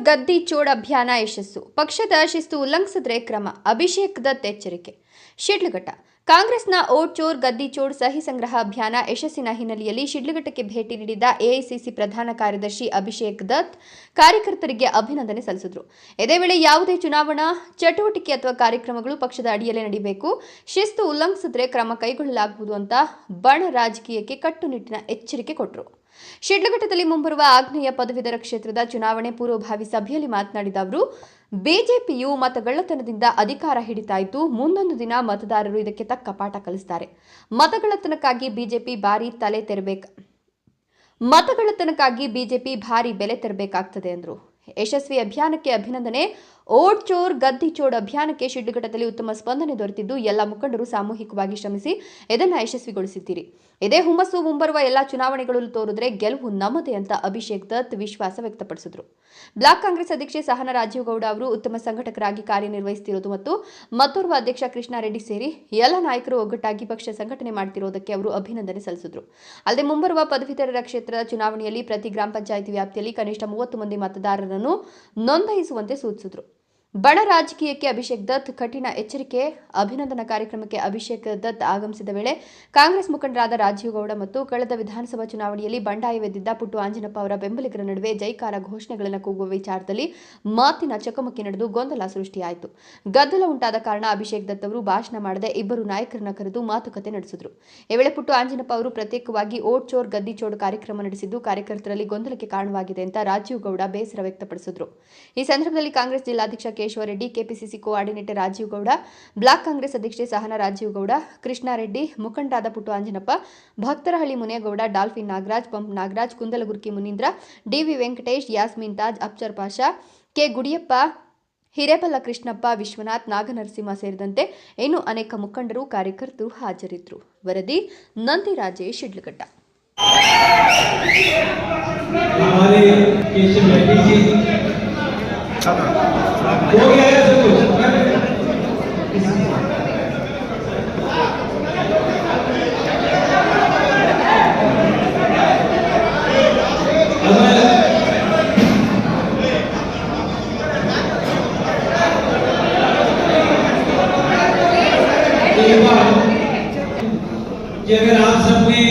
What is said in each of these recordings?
ಗದ್ದಿ ಚೋಡ್ ಅಭಿಯಾನ ಯಶಸ್ಸು. ಪಕ್ಷದ ಶಿಸ್ತು ಉಲ್ಲಂಘಿಸಿದ್ರೆ ಕ್ರಮ. ಅಭಿಷೇಕ್ ದತ್ ಎಚ್ಚರಿಕೆ. ಶಿಡ್ಲಘಟ್ಟ. ಕಾಂಗ್ರೆಸ್ನ ಓಟ್ ಚೋರ್ ಗದ್ದಿ ಚೋಡ್ ಸಹಿ ಸಂಗ್ರಹ ಅಭಿಯಾನ ಯಶಸ್ಸಿನ ಹಿನ್ನೆಲೆಯಲ್ಲಿ ಶಿಡ್ಲಘಟ್ಟಕ್ಕೆ ಭೇಟಿ ನೀಡಿದ ಎಐಸಿಸಿ ಪ್ರಧಾನ ಕಾರ್ಯದರ್ಶಿ ಅಭಿಷೇಕ್ ದತ್ ಕಾರ್ಯಕರ್ತರಿಗೆ ಅಭಿನಂದನೆ ಸಲ್ಲಿಸಿದರು. ಇದೇ ವೇಳೆ ಯಾವುದೇ ಚುನಾವಣಾ ಚಟುವಟಿಕೆ ಅಥವಾ ಕಾರ್ಯಕ್ರಮಗಳು ಪಕ್ಷದ ಅಡಿಯಲ್ಲೇ ನಡೆಯಬೇಕು, ಶಿಸ್ತು ಉಲ್ಲಂಘಿಸಿದ್ರೆ ಕ್ರಮ ಕೈಗೊಳ್ಳಲಾಗುವುದು ಅಂತ ಬಣ ರಾಜಕೀಯಕ್ಕೆ ಕಟ್ಟುನಿಟ್ಟಿನ ಎಚ್ಚರಿಕೆ ಕೊಟ್ಟರು. ಶಿಡ್ಲಘಟ್ಟದಲ್ಲಿ ಮುಂಬರುವ ಆಗ್ನೇಯ ಪದವೀಧರ ಕ್ಷೇತ್ರದ ಚುನಾವಣೆ ಪೂರ್ವಭಾವಿ ಸಭೆಯಲ್ಲಿ ಮಾತನಾಡಿದ ಅವರು, ಬಿಜೆಪಿಯು ಮತಗಳ್ಳತನದಿಂದ ಅಧಿಕಾರ ಹಿಡಿತಾ ಇದ್ದು, ಮುಂದೊಂದು ದಿನ ಮತದಾರರು ಇದಕ್ಕೆ ತಕ್ಕ ಪಾಠ ಕಲಿಸ್ತಾರೆ. ಮತಗಳ್ಳತನಕ್ಕಾಗಿ ಬಿಜೆಪಿ ಭಾರಿ ಬೆಲೆ ತೆರಬೇಕಾಗ್ತದೆ ಎಂದರು. ಯಶಸ್ವಿ ಅಭಿಯಾನಕ್ಕೆ ಅಭಿನಂದನೆ. ಓಟ್ ಚೋರ್ ಗದ್ದಿ ಚೋಡ್ ಅಭಿಯಾನಕ್ಕೆ ಶಿಡ್ಲಘಟ್ಟದಲ್ಲಿ ಉತ್ತಮ ಸ್ಪಂದನೆ ದೊರೆತಿದ್ದು, ಎಲ್ಲ ಮುಖಂಡರು ಸಾಮೂಹಿಕವಾಗಿ ಶ್ರಮಿಸಿ ಇದನ್ನು ಯಶಸ್ವಿಗೊಳಿಸಿದ್ದೀರಿ. ಇದೇ ಹುಮ್ಮಸ್ಸು ಮುಂಬರುವ ಎಲ್ಲ ಚುನಾವಣೆಗಳಲ್ಲೂ ತೋರಿದ್ರೆ ಗೆಲುವು ನಮ್ಮದೇ ಅಂತ ಅಭಿಷೇಕ್ ದತ್ ವಿಶ್ವಾಸ ವ್ಯಕ್ತಪಡಿಸಿದರು. ಬ್ಲಾಕ್ ಕಾಂಗ್ರೆಸ್ ಅಧ್ಯಕ್ಷೆ ಸಹನಾ ರಾಜೀವ್ ಗೌಡ ಅವರು ಉತ್ತಮ ಸಂಘಟಕರಾಗಿ ಕಾರ್ಯನಿರ್ವಹಿಸುತ್ತಿರುವುದು ಮತ್ತು ಮತ್ತೋರ್ವ ಅಧ್ಯಕ್ಷ ಕೃಷ್ಣ ರೆಡ್ಡಿ ಸೇರಿ ಎಲ್ಲ ನಾಯಕರು ಒಗ್ಗಟ್ಟಾಗಿ ಪಕ್ಷ ಸಂಘಟನೆ ಮಾಡುತ್ತಿರುವುದಕ್ಕೆ ಅವರು ಅಭಿನಂದನೆ ಸಲ್ಲಿಸಿದರು. ಅಲ್ಲದೆ ಮುಂಬರುವ ಪದವೀಧರರ ಕ್ಷೇತ್ರದ ಚುನಾವಣೆಯಲ್ಲಿ ಪ್ರತಿ ಗ್ರಾಮ ಪಂಚಾಯಿತಿ ವ್ಯಾಪ್ತಿಯಲ್ಲಿ ಕನಿಷ್ಠ 30 ಮಂದಿ ಮತದಾರರನ್ನು ನೋಂದಾಯಿಸುವಂತೆ ಸೂಚಿಸಿದರು. ಬಣ ರಾಜಕೀಯಕ್ಕೆ ಅಭಿಷೇಕ್ ದತ್ ಕಠಿಣ ಎಚ್ಚರಿಕೆ. ಅಭಿನಂದನಾ ಕಾರ್ಯಕ್ರಮಕ್ಕೆ ಅಭಿಷೇಕ್ ದತ್ ಆಗಮಿಸಿದ ವೇಳೆ ಕಾಂಗ್ರೆಸ್ ಮುಖಂಡರಾದ ರಾಜೀವ್ ಗೌಡ ಮತ್ತು ಕಳೆದ ವಿಧಾನಸಭಾ ಚುನಾವಣೆಯಲ್ಲಿ ಬಂಡಾಯವೆದ್ದಿದ್ದ ಪುಟ್ಟು ಆಂಜನಪ್ಪ ಅವರ ಬೆಂಬಲಿಗರ ನಡುವೆ ಜೈಕಾರ ಘೋಷಣೆಗಳನ್ನು ಕೂಗುವ ವಿಚಾರದಲ್ಲಿ ಮಾತಿನ ಚಕಮಕಿ ನಡೆದು ಗೊಂದಲ ಸೃಷ್ಟಿಯಾಯಿತು. ಗದ್ದಲ ಉಂಟಾದ ಕಾರಣ ಅಭಿಷೇಕ್ ದತ್ ಅವರು ಭಾಷಣ ಮಾಡದೆ ಇಬ್ಬರು ನಾಯಕರನ್ನ ಕರೆದು ಮಾತುಕತೆ ನಡೆಸಿದರು. ಈ ವೇಳೆ ಪುಟ್ಟು ಆಂಜನಪ್ಪ ಅವರು ಪ್ರತ್ಯೇಕವಾಗಿ ಓಟ್ ಚೋರ್ ಗದ್ದಿ ಚೋಡ್ ಕಾರ್ಯಕ್ರಮ ನಡೆಸಿದ್ದು ಕಾರ್ಯಕರ್ತರಲ್ಲಿ ಗೊಂದಲಕ್ಕೆ ಕಾರಣವಾಗಿದೆ ಅಂತ ರಾಜೀವ್ ಗೌಡ ಬೇಸರ ವ್ಯಕ್ತಪಡಿಸಿದರು. ಈ ಸಂದರ್ಭದಲ್ಲಿ ಕಾಂಗ್ರೆಸ್ ಜಿಲ್ಲಾಧ್ಯಕ್ಷ Keshava Reddy, KPCC coordinator Rajeev Gowda, block Congress ಅಧ್ಯಕ್ಷೆ ಸಹನಾ ರಾಜೀವ್ ಗೌಡ, ಕೃಷ್ಣ ರೆಡ್ಡಿ, ಮುಖಂಡರಾದ Puttu Anjanappa, Bhaktarahalli Munegowda, dolphin Nagaraj, pump Nagaraj, Kundalagurki Munindra, DV Venkatesh, Yasmin Taj, Afzar Pasha, K Gudiyappa, Hireballa Krishnappa, Vishwanath, Naganarasimha ಸೇರಿದಂತೆ ಇನ್ನೂ ಅನೇಕ ಮುಖಂಡರು, ಕಾರ್ಯಕರ್ತರು ಹಾಜರಿದ್ದರು. ವರದಿ ನಂದಿ ರಾಜೇಶ್, ಶಿಡ್ಲಘಟ್ಟ. हो गया है सब कुछ। कि अगर आप सबने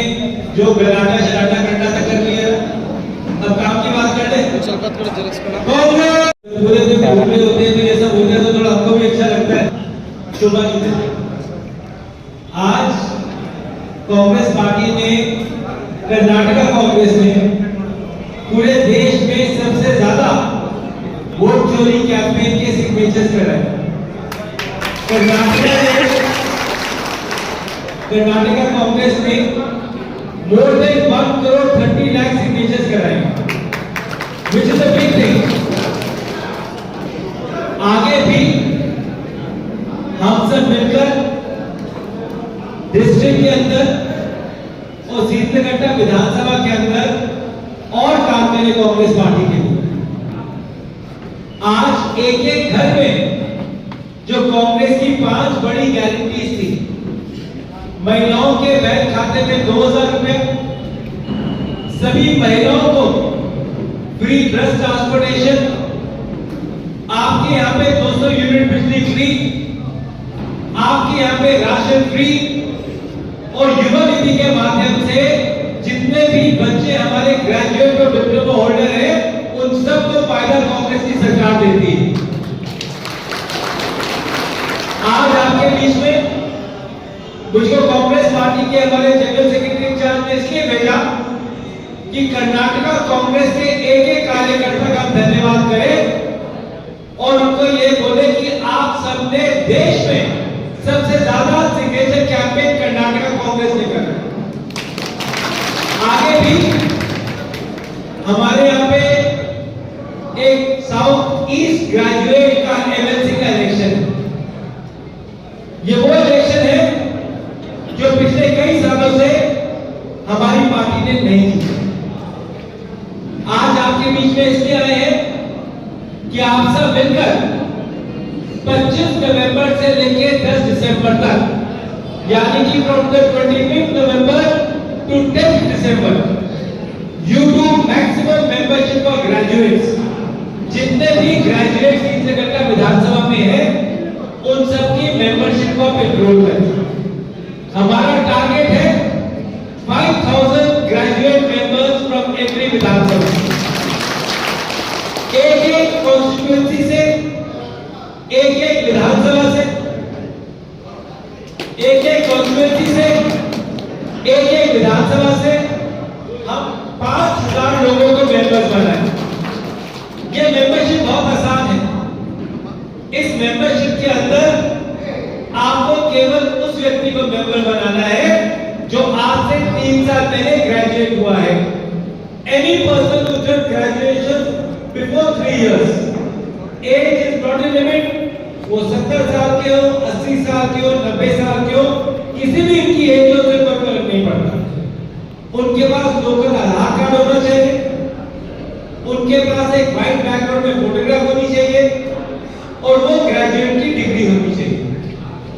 जो गलाटा शराटा करना था कर लिया, अब काम की बात कर ले। पूरे दिन घूमने होते हैं तो ये सब होते हैं तो थोड़ा हमको भी अच्छा लगता है। शोभा जी, आज कांग्रेस पार्टी ने, कर्नाटका कांग्रेस ने पूरे देश में सबसे ज्यादा वोट चोरी कैंपेन के सिग्नेचर्स कराए। कर्नाटका कांग्रेस ने मोर देन 1,30,00,000 सिग्नेचर्स कराए, which is a big thing. आगे भी हम सब मिलकर डिस्ट्रिक्ट के अंदर और शीतलघट्टा विधानसभा के अंदर और काम करें कांग्रेस पार्टी के लिए। आज एक एक घर में जो कांग्रेस की 5 बड़ी गारंटीज थी, महिलाओं के बैंक खाते में 2,000 रुपए, सभी महिलाओं को फ्री बस ट्रांसपोर्टेशन, आपके यहाँ पे 200 यूनिट बिजली फ्री, आपके यहाँ पे राशन फ्री, और युवा निधि के माध्यम से जितने भी बच्चे हमारे ग्रेजुएट और डिप्लोमा होल्डर हैं उन सबको फायदा कांग्रेस की सरकार देती है। आज आपके बीच में मुझको कांग्रेस पार्टी के हमारे जनरल सेक्रेटरी इंचार्ज ने इसलिए भेजा कि कर्नाटका कांग्रेस के एक एक कार्यकर्ता का धन्यवाद करें और उनको ये बोले कि आप सबने देश में सबसे ज्यादा सिग्नेचर कैंपेन कर्नाटका कांग्रेस ने करा। आगे भी हमारे यहाँ पे एक साउथ ईस्ट ग्रेजुएट का एमएलसी का इलेक्शन है। ये वो इलेक्शन है जो पिछले कई सालों से हमारी पार्टी ने नहीं जीता। आज आपके बीच में इसलिए आए हैं कि आप सब मिलकर 25 नवंबर से लेकर 10 दिसंबर तक, यानी कि from the 25th November to 10th December, you do maximum membership for graduates. जितने भी ग्रेजुएट सीट विधानसभा में है उन सबकी मेंबरशिप को आप एनरोल करें। हमारा टारगेट है 5000 ग्रेजुएट मेंबर्स फ्रॉम एवरी विधानसभा। एक कॉन्स्टिट्यूएंसी से, एक विधानसभा से, एक कॉन्स्टिट्यूएंसी से, एक विधानसभा से हम 5000 लोगों को मेंबर्स बनाए। ये मेंबरशिप बहुत आसान है। इस मेंबरशिप के अंदर आपको केवल उस व्यक्ति को मेंबर बनाना है जो आज से 3 साल पहले ग्रेजुएट हुआ है। Any person who did graduation before 3 years, age is not a limit। वो 70 साल के हो, 80 साल के हो, 90 साल के हो, किसी भी इनकी एज से कोई फर्क नहीं पड़ता। उनके पास लोकल आधार कार्ड होना चाहिए, उनके पास एक व्हाइट बैकग्राउंड में फोटोग्राफ होनी चाहिए और वो ग्रेजुएट की डिग्री होनी चाहिए।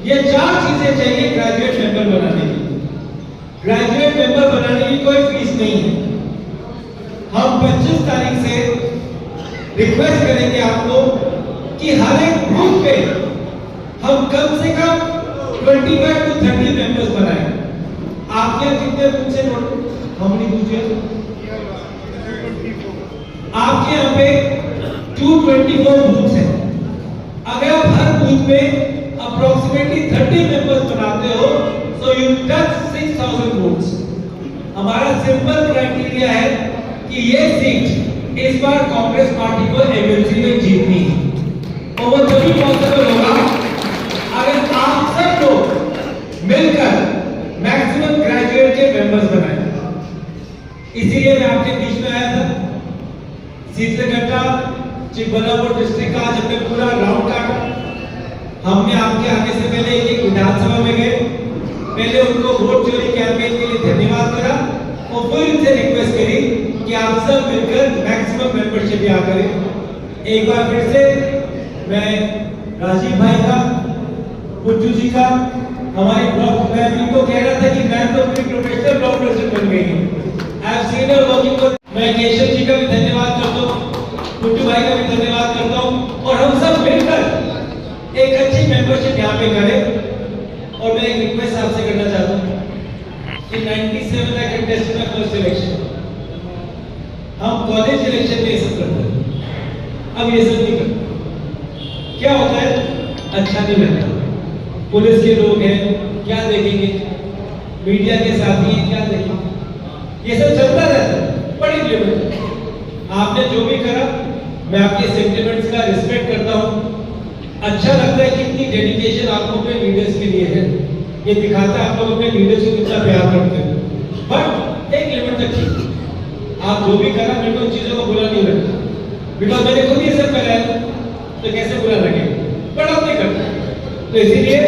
ये 4 चीजें चाहिए ग्रेजुएट मेंबर बनाने की। ग्रेजुएट मेंबर बनाने की कोई फीस नहीं है। हम 25 तारीख से रिक्वेस्ट करेंगे आपको कि हर एक ग्रुप पे हम कम से कम 25 to 30 मेंबर्स बनाएं। आपके कितने बूथ से नोट हम नहीं पूछे, आपके यहाँ पे 224 बूथ है। अगर आप हर बूथ में अप्रोक्सीमेटली 30 मेंबर्स बनाते हो तो यू टच 6000 वोट्स। हमारा सिंपल क्राइटेरिया है कि ये सीट इस बार कांग्रेस पार्टी को एमएलसी में जीतनी है और वो तभी पॉसिबल होगा अगर आप सब लोग मिलकर मैक्सिमम ग्रेजुएट के मेंबर्स बनाए। इसीलिए मैं आपके बीच में आया था। सीतलगट्टा चिकबल्लापुर डिस्ट्रिक्ट का आज हमने पूरा राउंड काटा। हमने आपके आने से पहले एक विधानसभा में गए, पहले उनको वोट चोरी कैंपेन के लिए धन्यवाद करा और फिर इनसे रिक्वेस्ट करी कि आप सब मिलकर मैक्सिमम मेंबरशिप यहाँ करें। एक बार फिर से मैं राजीव भाई का, पुज्जू जी का, हमारी ब्लॉक फैमिली को कह रहा था कि मैं तो अपनी प्रोफेशनल ब्लॉक प्रेसिडेंट बन गई हूँ। I have seen her working for. मैं केशव जी का भी धन्यवाद करता हूँ, पुट्टू भाई का भी धन्यवाद करता हूँ और हम सब मिलकर एक अच्छी मेंबरशिप यहाँ पे करें। और मैं एक रिक्वेस्ट आपसे करना चाहता हूँ कि 97 I can test my first election। हम कॉलेज इलेक्शन में ये सब करते हैं, अब ये सब नहीं करते। क्या होता है, अच्छा नहीं लगता। पुलिस के लोग हैं, क्या देखेंगे, मीडिया के साथी हैं, क्या देखेंगे, ये सब चलता रहता है। बड़ी लिमिट। आपने जो भी करा, मैं आपके सेंटिमेंट्स का रिस्पेक्ट करता हूँ। अच्छा लगता है कि इतनी डेडिकेशन आप लोग अपने लीडर्स के लिए है। ये दिखाता है आप लोग अपने लीडर्स को कितना प्यार करते हैं। बट एक लिमिट तक कीजिए। आप जो भी करा, मेरे को इन चीजों को बुरा नहीं लगता, बिकॉज मैंने खुद ये सब करा है, तो कैसे बुरा लगेगा, बट आप नहीं करते। तो इसीलिए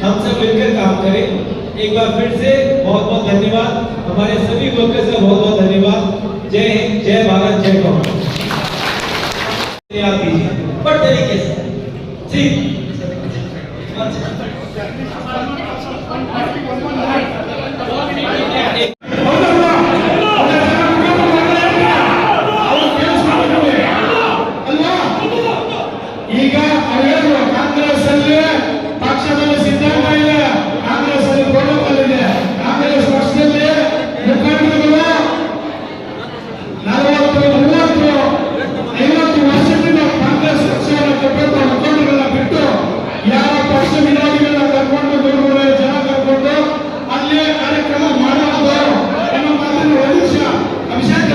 हम सब मिलकर काम करें। एक बार फिर से बहुत बहुत धन्यवाद, हमारे सभी वर्कर्स का बहुत बहुत धन्यवाद। जय हिंद, जय भारत, जय कांग्रेस। आप दीजिए बट तरीके से ठीक। ಈಗ ಅವೇನು ಕಾಂಗ್ರೆಸ್ ಅಲ್ಲಿ ಪಕ್ಷದಲ್ಲಿ ಸಿದ್ಧಾಂತ ಇದೆ, ಕಾಂಗ್ರೆಸ್ ಅಲ್ಲಿ ಪ್ರೋಟೋಕಾಲ್ ಇದೆ, ಕಾಂಗ್ರೆಸ್ ಪಕ್ಷದಲ್ಲಿ ಮುಖಂಡರುಗಳು 40, 30, 50 ವರ್ಷದಿಂದ ಕಾಂಗ್ರೆಸ್ ಪಕ್ಷವನ್ನು ಕಟ್ಟಿದ ಮುಖಂಡರನ್ನ ಬಿಟ್ಟು ಯಾವ ಪಕ್ಷ ವಿರೋಧಿಗಳನ್ನ ಕರ್ಕೊಂಡು ದೂರ ಜನ ಕರ್ಕೊಂಡು ಅಲ್ಲಿ ಕಾರ್ಯಕ್ರಮ ಮಾಡಬಹುದು ಅನ್ನೋ ಮಾತನ್ನು ಒಲಿಸ ಅಭಿಷೇಕ್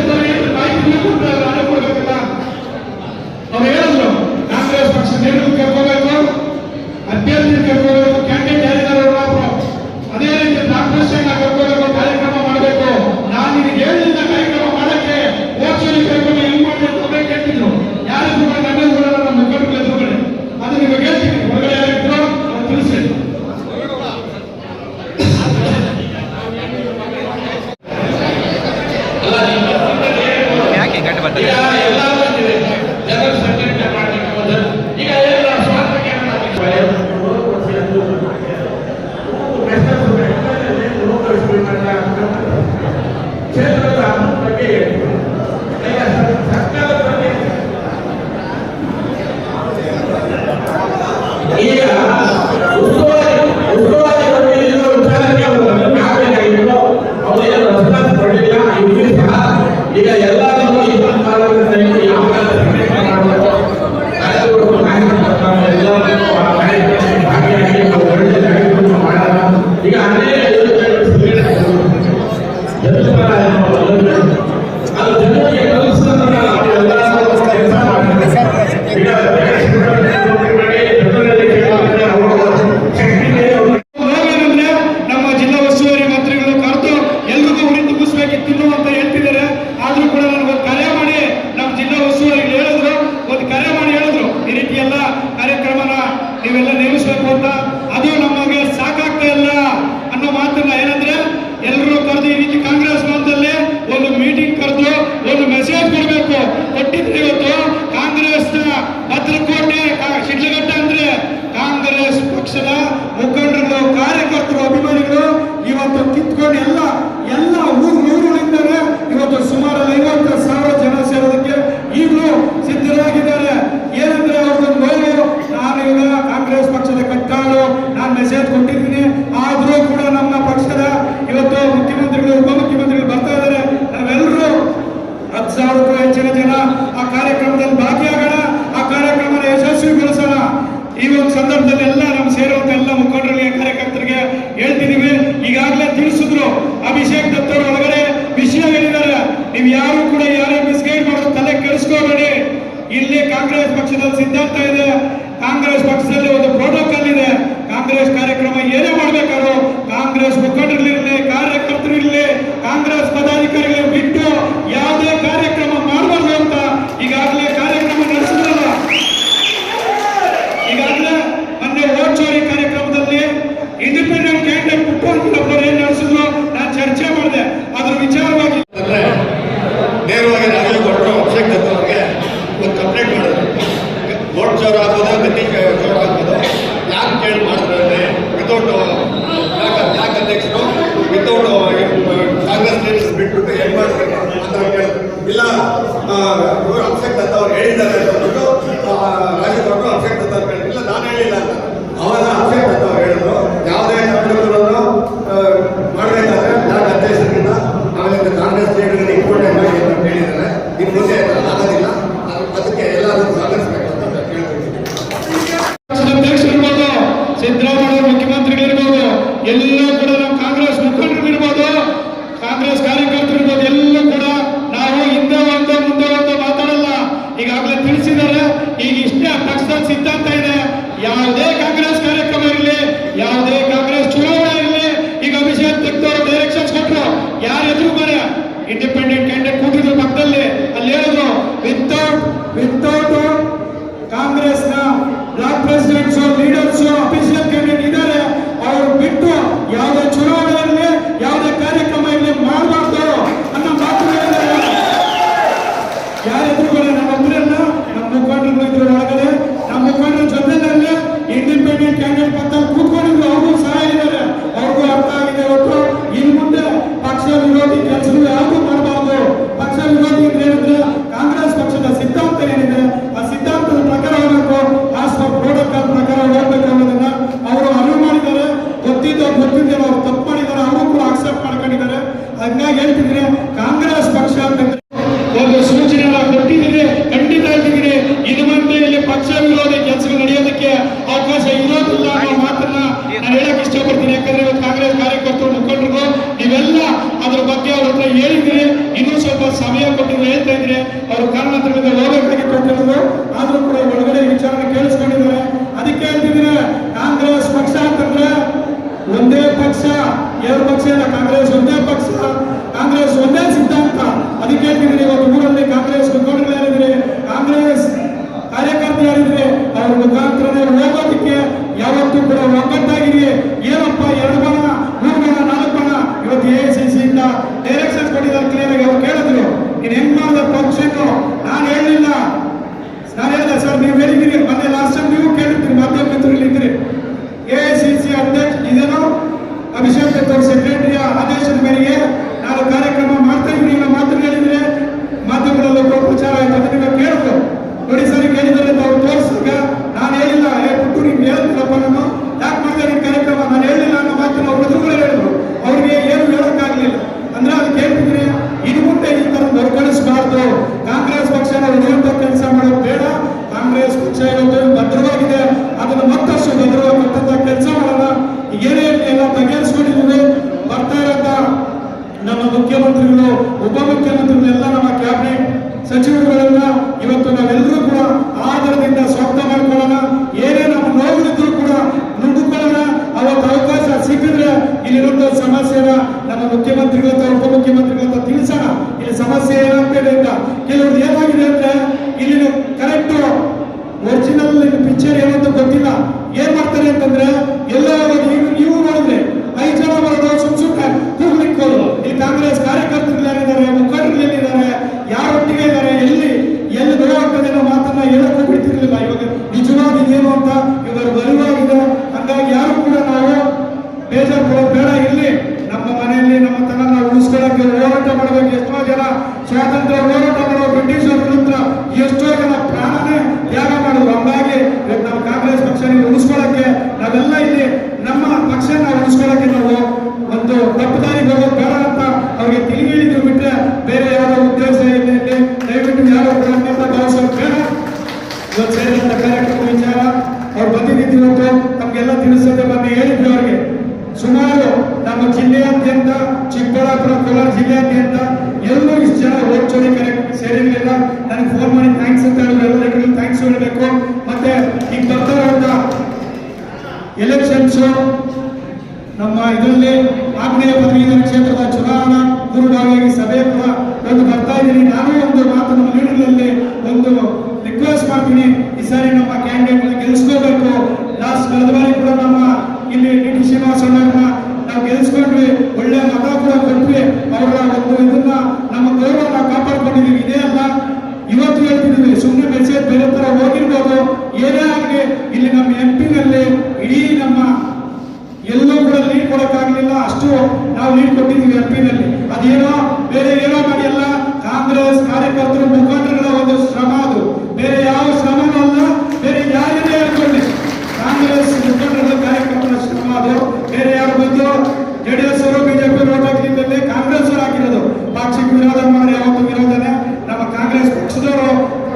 ಮಾಹಿತಿ ಕೊಟ್ಟರೆ ಅನುಕೂಲಕ್ಕಿಲ್ಲ. ಅವ್ರು ಹೇಳಿದ್ರು ಕಾಂಗ್ರೆಸ್ ಪಕ್ಷ ನೇತೃತ್ವ ಕರ್ಕೋಬೇಕು, ಅಭ್ಯರ್ಥಿ ಕರ್ಕೋಬೇಕು, ಕ್ಯಾಂಡಿಡೇಟ್ ಯಾರಿದ್ದಾರೆ ಅದೇ ರೀತಿ ಡಾಕ್ಟರ್ಸ್ ಕರ್ಕೋಬೇಕು, ಕಾರ್ಯಕ್ರಮ ಮಾಡಬೇಕು. ನಾನು ನಿಮಗೆ ಹೇಳಿದ ಕಾರ್ಯಕ್ರಮ ಮಾಡಕ್ಕೆ ಓಚೂರಿ ಕರ್ಕೊಂಡು ಹೆಂಗ್ ಮಾಡಬೇಕು ಅಂತ ಕೇಳ್ತಿದ್ರು. ಯಾರಿಗೂ ನನ್ನ ನಮ್ಮ ಮುಖಂಡರು ಎದುರುಗಡೆ ಅದು ನಿಮಗೆ ಹೇಳ್ತೀನಿ. ಹೊರಗಡೆ ಯಾರಿದ್ರು ತಿಳಿಸಿ. ಯಾಕೆ ಗಂಟೆ ಬರ್ತದೆ? ಜನರ ಸಂಘಟನೆ ಮಾಡಲಿಕ್ಕೆ ಈಗ ಎಲ್ಲ ಸ್ವಾತಂತ್ರ್ಯ ಎಲ್ಲೂ ಕೂಡ ನಮ್ಮ ಕಾಂಗ್ರೆಸ್ ಮುಖಂಡರು ಇರ್ಬೋದು, ಕಾಂಗ್ರೆಸ್ ಕಾರ್ಯಕರ್ತರು ಇರ್ಬೋದು, ಎಲ್ಲೂ ಕೂಡ ನಾವು ಹಿಂದೆ ಒಂದು ಮುಂದೆ ಒಂದು ಮಾತಾಡಲ್ಲ. ಈಗಾಗಲೇ ತಿಳಿಸಿದ್ದಾರೆ. ಈಗ ಇಷ್ಟೇ ಪಕ್ಷದ ಸಿದ್ಧಾಂತ ಇದೆ. ಯಾವುದೇ ಕಾಂಗ್ರೆಸ್ ಕಾರ್ಯಕ್ರಮ ಇರಲಿ, ಯಾವುದೇ ಕಾಂಗ್ರೆಸ್ ಚುನಾವಣೆ ಇರಲಿ, ಈಗ ಅಭಿಷೇಕ್ ತೆಗ್ದವರು ಡೈರೆಕ್ಷನ್ಸ್ ಕೊಟ್ಟರು. ಯಾರು ಎದುರು ಮನೆ ಇಂಡಿಪೆಂಡೆಂಟ್ ಕ್ಯಾಂಡಿಡೇಟ್ ಕೂತಿದ್ರು ಪಕ್ಕದಲ್ಲಿ, ಅಲ್ಲಿ ಹೇಳಿದ್ರು ವಿತೌಟ್ ಕಾಂಗ್ರೆಸ್ನ block presidents leaders official candidate ಇದ್ದಾರೆ, ಅವರು ಬಿಟ್ಟು ಯಾವುದೇ ಚುನಾವಣೆ ಇರಲಿ, ಯಾವುದೇ ಕಾರ್ಯಕ್ರಮ ಇರಲಿ ಮಾಡಬಾರ್ದು ಅನ್ನೋ ಮಾತು ಹೇಳಿದ್ದಾರೆ. ಯಾರೆದುರು ಕೂಡ ನಮ್ಮ ಒಬ್ಬರನ್ನ ನಮ್ಮ ಮುಖಂಡರು ಇದ್ರು ಒಳಗಡೆ, ನಮ್ಮ ಮುಖಂಡರ ಜೊತೆಯಲ್ಲಿ ಇಂಡಿಪೆಂಡೆಂಟ್ ಕ್ಯಾಂಡಿಡೇಟ್ ಪಕ್ಕ ಕೂತ್ಕೊಂಡಿದ್ರು. ಅವ್ರಿಗೂ ಸಹ ಇದ್ದಾರೆ, ಅವ್ರಿಗೂ ಅರ್ಥ ಆಗಿದೆ. ಇವತ್ತು ಇನ್ನು ಮುಂದೆ ಪಕ್ಷ ವಿರೋಧಿ ಕೆಲಸಗಳು ಯಾವುದು ಮಾಡಬಾರ್ದು. ಪಕ್ಷ ವಿರೋಧಿ ಅಂದ್ರೆ ಏನಂದ್ರೆ ಕಾಂಗ್ರೆಸ್ ಪಕ್ಷದ ಸಿದ್ಧಾಂತ ಏನಿದೆ ಆ ಸಿದ್ಧಾಂತದ ಪ್ರಕಾರ ಹೋಗಬೇಕು, ಆ ಪ್ರೋಟೋಕಾಲ್ ಪ್ರಕಾರ ಹೋಗ್ಬೇಕು ಅನ್ನೋದನ್ನ ಅವರು ಅರಿವು ಮಾಡಿದ್ದಾರೆ. ಗೊತ್ತಿದ್ದೆ ಅವರು ತಪ್ಪು ಮಾಡಿದ್ದಾರೆ, ಅವರು ಕೂಡ ಅಕ್ಸೆಪ್ಟ್ ಮಾಡ್ಕೊಂಡಿದ್ದಾರೆ. ಹಂಗಾಗಿ ಹೇಳ್ತಿದ್ರೆ ಕಾಂಗ್ರೆಸ್ ಪಕ್ಷ ಅಂತ ಒಂದು ಸೂಚನೆ ಕೊಟ್ಟಿದ್ದೀನಿ, ಖಂಡಿತ ಹೇಳ್ತಿದ್ದೀನಿ. ಇನ್ನು ಮುಂದೆ ಇಲ್ಲಿ ಪಕ್ಷ ವಿರೋಧಿ ಕೆಲಸಗಳು ನಡೆಯೋದಕ್ಕೆ ಅವಕಾಶ ಇರೋದಿಲ್ಲ ಅನ್ನೋ ಮಾತನ್ನ ನಾನು ಹೇಳಕ್ ಇಷ್ಟಪಡ್ತೀನಿ. ಯಾಕಂದ್ರೆ ಇವತ್ತು ಕಾಂಗ್ರೆಸ್ ಕಾರ್ಯಕರ್ತರು ಮುಖಂಡರು ನೀವೆಲ್ಲ ಅದ್ರ ಬಗ್ಗೆ ಅವ್ರ ಹತ್ರ ಹೇಳಿದ್ರಿ, ಇನ್ನೂ ಸ್ವಲ್ಪ ಸಮಯ ಕೊಟ್ಟಿದ್ರು ಹೇಳ್ತಾ ಇದ್ರೆ ಅವರು ಕಾರಣಾಂತರದಿಂದ ಹೋಗಬೇಕಾಗಿ ಕೊಟ್ಟಿರೋದು. ಆದ್ರೂ ಕೂಡ ಒಳಗಡೆ ವಿಚಾರ ಕೇಳಿಸ್ಕೊಂಡಿದ್ದಾರೆ. ಅದಕ್ಕೆ ಹೇಳ್ತಿದ್ರೆ ಕಾಂಗ್ರೆಸ್ ಪಕ್ಷ ಅಂತಂದ್ರೆ ಒಂದೇ ಪಕ್ಷ, ಎರಡು ಪಕ್ಷ ಇಲ್ಲ, ಕಾಂಗ್ರೆಸ್ ಒಂದೇ ಪಕ್ಷ, ಕಾಂಗ್ರೆಸ್ ಒಂದೇ ಸಿದ್ಧಾಂತ. ಅದಕ್ಕೆ ಹೇಳ್ತಿದ್ರೆ ಇವತ್ತು ಊರಲ್ಲಿ ಕಾಂಗ್ರೆಸ್ ಮುಖಂಡರು ಯಾರಿದ್ರೆ, ಕಾಂಗ್ರೆಸ್ ಕಾರ್ಯಕರ್ತರು ಯಾರಿದ್ರೆ ಅವ್ರ ಮುಖಾಂತರನೇ ಹೋಗೋದಕ್ಕೆ ಯಾವತ್ತೂ ಕೂಡ ಒಗ್ಗಟ್ಟಾಗಿದೆ. ಏನಪ್ಪ 2 ಬಣ 3 ಬಣ 4 ಬಣ ಇವತ್ತು AICC ಇಂದ ಡೈರೆಕ್ಷನ್ಸ್ ಕೊಟ್ಟಿದ್ದಾರೆ ಕ್ಲಿಯರ್ ಆಗಿ. ಅವ್ರು ಕೇಳಿದ್ರು ನೀನ್ ಹೆಂಗ್ ಮಾಡಿದ ಪಕ್ಷನ್ನು, ನಾನು ಹೇಳಲಿಲ್ಲ. ನಾನು ಹೇಳಿದೆ ಸರ್ ನೀವು ಹೇಳಿದ್ದೀರಿ, ಮೊನ್ನೆ ಲಾಸ್ಟ್ ಟೈಮ್ ನೀವು ಕೇಳಿರ್ತೀರಿ, ಮಾಧ್ಯಮ ಮಿತ್ರರಲ್ಲಿ ಇದ್ರಿ. AICC ಅಧ್ಯಕ್ಷ ಇದೇನೋ ಅಭಿಷೇಕ್ ಅವರು ಸೆಕ್ರೆಟರಿಯ ಆದೇಶದ ಮೇರೆಗೆ ನಾನು ಕಾರ್ಯಕ್ರಮ ಮಾಡ್ತಾ ಇದ್ದೀನಿ ಅನ್ನೋ ಮಾತನ್ನು ಹೇಳಿದ್ರೆ ಮಾಧ್ಯಮದಲ್ಲೂ ಪ್ರಚಾರ ಆಯ್ತು. ಅದನ್ನ ಕೇಳಿದ್ರು, ನೋಡಿ ಸರಿ ಕೇಳಿದ್ದಾರೆ ಅಂತ ಅವ್ರು ತೋರಿಸಿದಾಗ ನಾನು ಹೇಳಿಲ್ಲ, ಪುಟ್ಟು ನಿಮ್ಗೆ ಹೇಳ್ತೀರಪ್ಪ, ನಾನು ಯಾಕೆ ಮಾಡ್ತಾರೆ ಈ ಕಾರ್ಯಕ್ರಮ, ನಾನು ಹೇಳಿಲ್ಲ ಅನ್ನೋ ಮಾತನ್ನು ಅವ್ರ ಎದುರುಗಳು ಹೇಳಿದ್ರು. ಅವ್ರಿಗೆ ಏನು ಹೇಳೋಕ್ಕಾಗಲಿಲ್ಲ. ಅಂದ್ರೆ ಅದು ಕೇಳ್ತಿದ್ರೆ ಇನ್ನು ಮುಂದೆ ಈ ತರ ಮರುಕಳಿಸಬಾರ್ದು. ಕಾಂಗ್ರೆಸ್ ಪಕ್ಷನ ಉಳಿಯುವಂತ ಕೆಲಸ ಮಾಡೋದು ಬೇಡ. ಕಾಂಗ್ರೆಸ್ ಪಕ್ಷ ಇವತ್ತು ಭದ್ರವಾಗಿದೆ, ಅದನ್ನು ಮತ್ತಷ್ಟು ಭದ್ರವಾಗುವಂತ ಕೆಲಸ ಮಾಡೋಣ. ಏನೇ ಎಲ್ಲ ಬಗೆಹರಿಸ್ಕೊಂಡಿದ್ದೀವಿ. ಬರ್ತಾ ಇರೋಂಥ ನಮ್ಮ ಮುಖ್ಯಮಂತ್ರಿಗಳು, ಉಪಮುಖ್ಯಮಂತ್ರಿಗಳೆಲ್ಲ, ನಮ್ಮ ಕ್ಯಾಬಿನೆಟ್ ಸಚಿವರುಗಳೆಲ್ಲ ಇವತ್ತು ನಾವೆಲ್ಲರೂ ಕೂಡ ಆಧಾರದಿಂದ ಸ್ವಾಗತ ಮಾಡ್ಕೊಳ್ಳೋಣ. ಏನೇ ನಮ್ಮ ನೋವಿದ್ರು ಕೂಡ ನುಗ್ಗಿಕೊಳ್ಳೋಣ. ಅವತ್ತು ಅವಕಾಶ ಸಿಕ್ಕಿದ್ರೆ ಇಲ್ಲಿರುವಂತ ಸಮಸ್ಯೆನ ನಮ್ಮ ಮುಖ್ಯಮಂತ್ರಿಗಳ ಉಪಮುಖ್ಯಮಂತ್ರಿಗಳ ತಿಳಿಸೋಣ. ಇಲ್ಲಿ ಸಮಸ್ಯೆ ಏನಾಗ್ತಿದೆ ಅಂತ. ಕೆಲವ್ರು ಏನಾಗಿದೆ ಅಂದ್ರೆ ಇಲ್ಲಿ ಕರೆಕ್ಟ್ ಒರಿಜಿನಲ್ ಪಿಕ್ಚರ್ ಏನಂತ ಗೊತ್ತಿಲ್ಲ. ಏನ್ ಮಾಡ್ತಾರೆ ಅಂತಂದ್ರೆ ಎಲ್ಲೋ ನೀವು ನೋಡಿದ್ರೆ 5 ಜನ ಬರೋದು ಸುಮ್ಮನೆ ಕೂಗ್ಲಿಕ್ಕೋದು. ಇಲ್ಲಿ ಕಾಂಗ್ರೆಸ್ ಕಾರ್ಯಕರ್ತರು ಯಾರಿದ್ದಾರೆ, ಮುಖಂಡರು ಎಲ್ಲಿದ್ದಾರೆ, ಯಾರೊಟ್ಟಿಗೆ ಇದ್ದಾರೆ, ಎಲ್ಲಿ ನೋವಾಗ್ತದೆ ಅನ್ನೋ ಮಾತನ್ನ ಹೇಳಕ್ಕೂ ಬಿಡ್ತಿರ್ಲಿಲ್ಲ. ಇವಾಗ ನಿಜವಾದ ಇದೇನು ಅಂತ ಇವಾಗ ಬರುವಾಗಿದೆ. ಹಂಗಾಗಿ ಯಾರು ಕೂಡ ನಾವು ಬೇಜಾರು ಕೊಡೋದು ಬೇಡ. ಇಲ್ಲಿ ನಮ್ಮ ಮನೆಯಲ್ಲಿ ನಮ್ಮ ತನ ನಾವು ಉಳಿಸ್ಕೊಳ್ಳೋಕೆ ಹೋರಾಟ ಮಾಡಬೇಕು. ಎಷ್ಟೋ ಜನ ಸ್ವಾತಂತ್ರ್ಯ ಹೋರಾಟ ಮಾಡೋ ಬ್ರಿಟಿಷರ ವಿರುದ್ಧ ಎಷ್ಟೋ ಜನ ಪ್ರಾಣನೇ ತ್ಯಾಗ ಮಾಡಿದ್ರು. ಹಂಗಾಗಿ ನಮ್ಮ ಕಾಂಗ್ರೆಸ್ ಪಕ್ಷ ಉಳಿಸ್ಕೊಳ್ಳೋಕೆ ನಾವೆಲ್ಲ ಇಲ್ಲಿ ನಮ್ಮ ಪಕ್ಷನ ಉಳಿಸ್ಕೊಳ್ಳೋಕೆ ನಾವು ಒಂದು ತಪ್ಪುದಾರಿಗೆ ಹೋಗೋದು ಬೇಡ ಅಂತ ಅವ್ರಿಗೆ ತಿಳಿಹೇಳಿದ್ರು ಬಿಟ್ರೆ ಬೇರೆ ಯಾವುದೋ ಉದ್ದೇಶ ಇಲ್ಲ. ದಯವಿಟ್ಟು ಯಾರೋ ಕೂಡ ಭಾವಿಸೋದು ಬೇಡ. ಇವತ್ತು ಸೇರಿದಂತ ಕಾರ್ಯಕ್ರಮ ವಿಚಾರ ಅವ್ರು ಬಂದಿದ್ದು ಇವತ್ತು ನಮ್ಗೆಲ್ಲ ತಿಳಿಸೋದೆ ಬಂದು ಹೇಳಿದ್ವಿ. ಅವ್ರಿಗೆ ಸುಮಾರು ನಮ್ಮ ಜಿಲ್ಲೆಯಾದ್ಯಂತ, ಚಿಕ್ಕಬಳ್ಳಾಪುರ, ಕೋಲಾರ ಜಿಲ್ಲೆಯಾದ್ಯಂತ ಎಲ್ಲರೂ ಇಷ್ಟು ಜನ ಓದ್ಚೋಡಿ ಕರೆಕ್ಟ್ ಸೇರಿರಲಿಲ್ಲ. ನನಗೆ ಫೋನ್ ಮಾಡಿ ಥ್ಯಾಂಕ್ಸ್ ಅಂತ ಹೇಳಿದ್ರು. ಎಲ್ಲರಿಗೂ ಥ್ಯಾಂಕ್ಸ್ ಹೇಳಬೇಕು. ಮತ್ತೆ ಈಗ ಬರ್ತಾ ಇರುವಂತ ಎಲೆಕ್ಷನ್ಸ್ ನಮ್ಮ ಇದರಲ್ಲಿ ಆಗ್ನೇಯ ಪದವೀಧರ ಕ್ಷೇತ್ರದ ಚುನಾವಣಾ ಪೂರ್ವಭಾವಿಯಾಗಿ ಸಭೆ ಕೂಡ ಒಂದು ಬರ್ತಾ ಇದ್ದೀನಿ. ನಾನು ಒಂದು ಮಾತು ನಮ್ಮ ಲೀಡರ್ಗಳಲ್ಲಿ ಒಂದು ರಿಕ್ವೆಸ್ಟ್ ಮಾಡ್ತೀನಿ. ಈ ಸಾರಿ ನಮ್ಮ ಕ್ಯಾಂಡಿಡೇಟ್ ಗೆಲ್ಸ್ಕೋಬೇಕು. ಕಳೆದ ಬಾರಿ ಕೂಡ ನಮ್ಮ ಇಲ್ಲಿ DT ಶ್ರೀನಿವಾಸಣ್ಣವ್ರನ್ನ ನಾವು ಗೆಲ್ಸ್ಕೊಂಡ್ವಿ, ಒಳ್ಳೆ ಮತ ಕೂಡ ಕೊಟ್ವಿ. ಅವರ ಒಂದು ಇದನ್ನ ನಮ್ಮ ಗೌರವನ ಕಾಪಾಡ್ಕೊಂಡಿದ್ದೀವಿ. ಇದೇ ಅಲ್ಲ ಇವತ್ತು ಹೇಳ್ತಿದ್ದೀವಿ, ಸುಮ್ಮನೆ ಮೆಸೇಜ್ ಬೇರೆ ತರ ಹೋಗಿರ್ಬೋದು, ಏನೇ ಆಗಲಿ ಇಲ್ಲಿ ನಮ್ಮ MP ನಲ್ಲಿ ಇಡೀ ನಮ್ಮ ಎಲ್ಲೂ ಕೂಡ ಲೀಡ್ ಕೊಡಕ್ಕಾಗಲಿಲ್ಲ. ಅಷ್ಟು ನಾವು ಲೀಡ್ ಕೊಟ್ಟಿದ್ದೀವಿ MP ನಲ್ಲಿ. ಅದೇನೋ ಬೇರೆ ಏನೋ ಮಾಡಿ ಅಲ್ಲ, ಕಾಂಗ್ರೆಸ್ ಕಾರ್ಯಕರ್ತರು ಮುಖಂಡರುಗಳ ಒಂದು ಶ್ರಮ. ಅದು ಬೇರೆ ಯಾವ ಶ್ರಮನೂ ಅಲ್ಲ, ಬೇರೆ ಯಾರಿದೆ ಹೇಳ್ಕೊಳ್ಳಿ. ಕಾಂಗ್ರೆಸ್ ಮುಖಂಡರುಗಳ ಕಾರ್ಯಕರ್ತರ ಶ್ರಮ ಅದು. ಬೇರೆ ಯಾರು ಬಂದು JDS ಅವರು BJP ಓಟ್ ಹಾಕಿದ್ದಲ್ಲಿ ಕಾಂಗ್ರೆಸ್ ಅವರು ಹಾಕಿರೋದು. ಪಾಕ್ಷಿಕ ವಿರೋಧ ಮಾಡಿ ಯಾವತ್ತೂ ವಿರೋಧನೆ. ನಮ್ಮ ಕಾಂಗ್ರೆಸ್ ಪಕ್ಷದವರು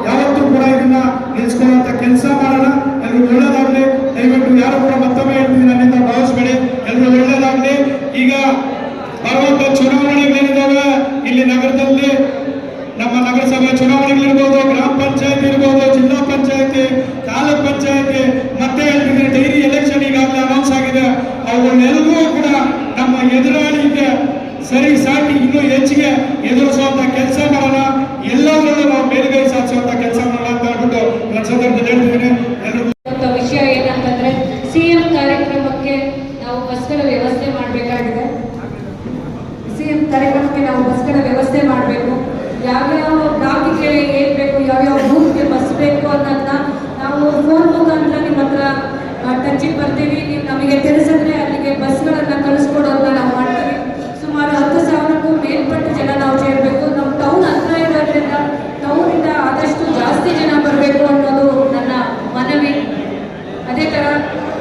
ಯಾವತ್ತೂ ಕೂಡ ಇದನ್ನ ನಿಲ್ಸ್ಕೊಳ್ಳುವಂತ ಕೆಲಸ ಮಾಡೋಣ. ಎಲ್ಲರೂ ಒಳ್ಳೇದಾಗ್ಲಿ. ದಯವಿಟ್ಟು ಯಾರು ಕೂಡ ಮತ್ತೊಮ್ಮೆ ಹೇಳ್ತೀನಿ, ನನ್ನಿಂದ ಭಾವಿಸ್ಬೇಡಿ. ಎಲ್ಲರೂ ಒಳ್ಳೇದಾಗ್ಲಿ. ಕಾರ್ಯಕ್ರಮಕ್ಕೆ ನಾವು ಬಸ್ಗಳ ವ್ಯವಸ್ಥೆ ಮಾಡಬೇಕಾಗಿದೆ. CM ಕಾರ್ಯಕ್ರಮಕ್ಕೆ ನಾವು ಬಸ್ಗಳ ವ್ಯವಸ್ಥೆ ಮಾಡಬೇಕು. ಯಾವ್ಯಾವ ಬ್ಲಾಕಿಗೆ ಏನ್ ಬೇಕು, ಯಾವ್ಯಾವ ಬೂತ್ಗೆ ಬಸ್ ಬೇಕು ಅನ್ನೋದನ್ನ ನಾವು ಫೋನ್ ಮುಖಾಂತರ ನಿಮ್ಮ ಹತ್ರ ಟಚ್ಗೆ ಬರ್ತೀವಿ. ನೀವು ನಮಗೆ ತಿಳಿಸಿದ್ರೆ ಅಲ್ಲಿಗೆ ಬಸ್ಗಳನ್ನು ಕಳಿಸ್ಕೊಡೋದನ್ನ ನಾವು ಮಾಡ್ತೀವಿ. ಸುಮಾರು 10,000ಕ್ಕೂ ಮೇಲ್ಪಟ್ಟ ಜನ ನಾವು ಸೇರಬೇಕು. ನಮ್ಮ ಟೌನ್ ಹತ್ರ ಇರೋದ್ರಿಂದ ಟೌನಿಂದ ಆದಷ್ಟು ಜಾಸ್ತಿ ಜನ ಬರಬೇಕು ಅನ್ನೋದು ನನ್ನ ಮನವಿ. ಅದೇ ಥರ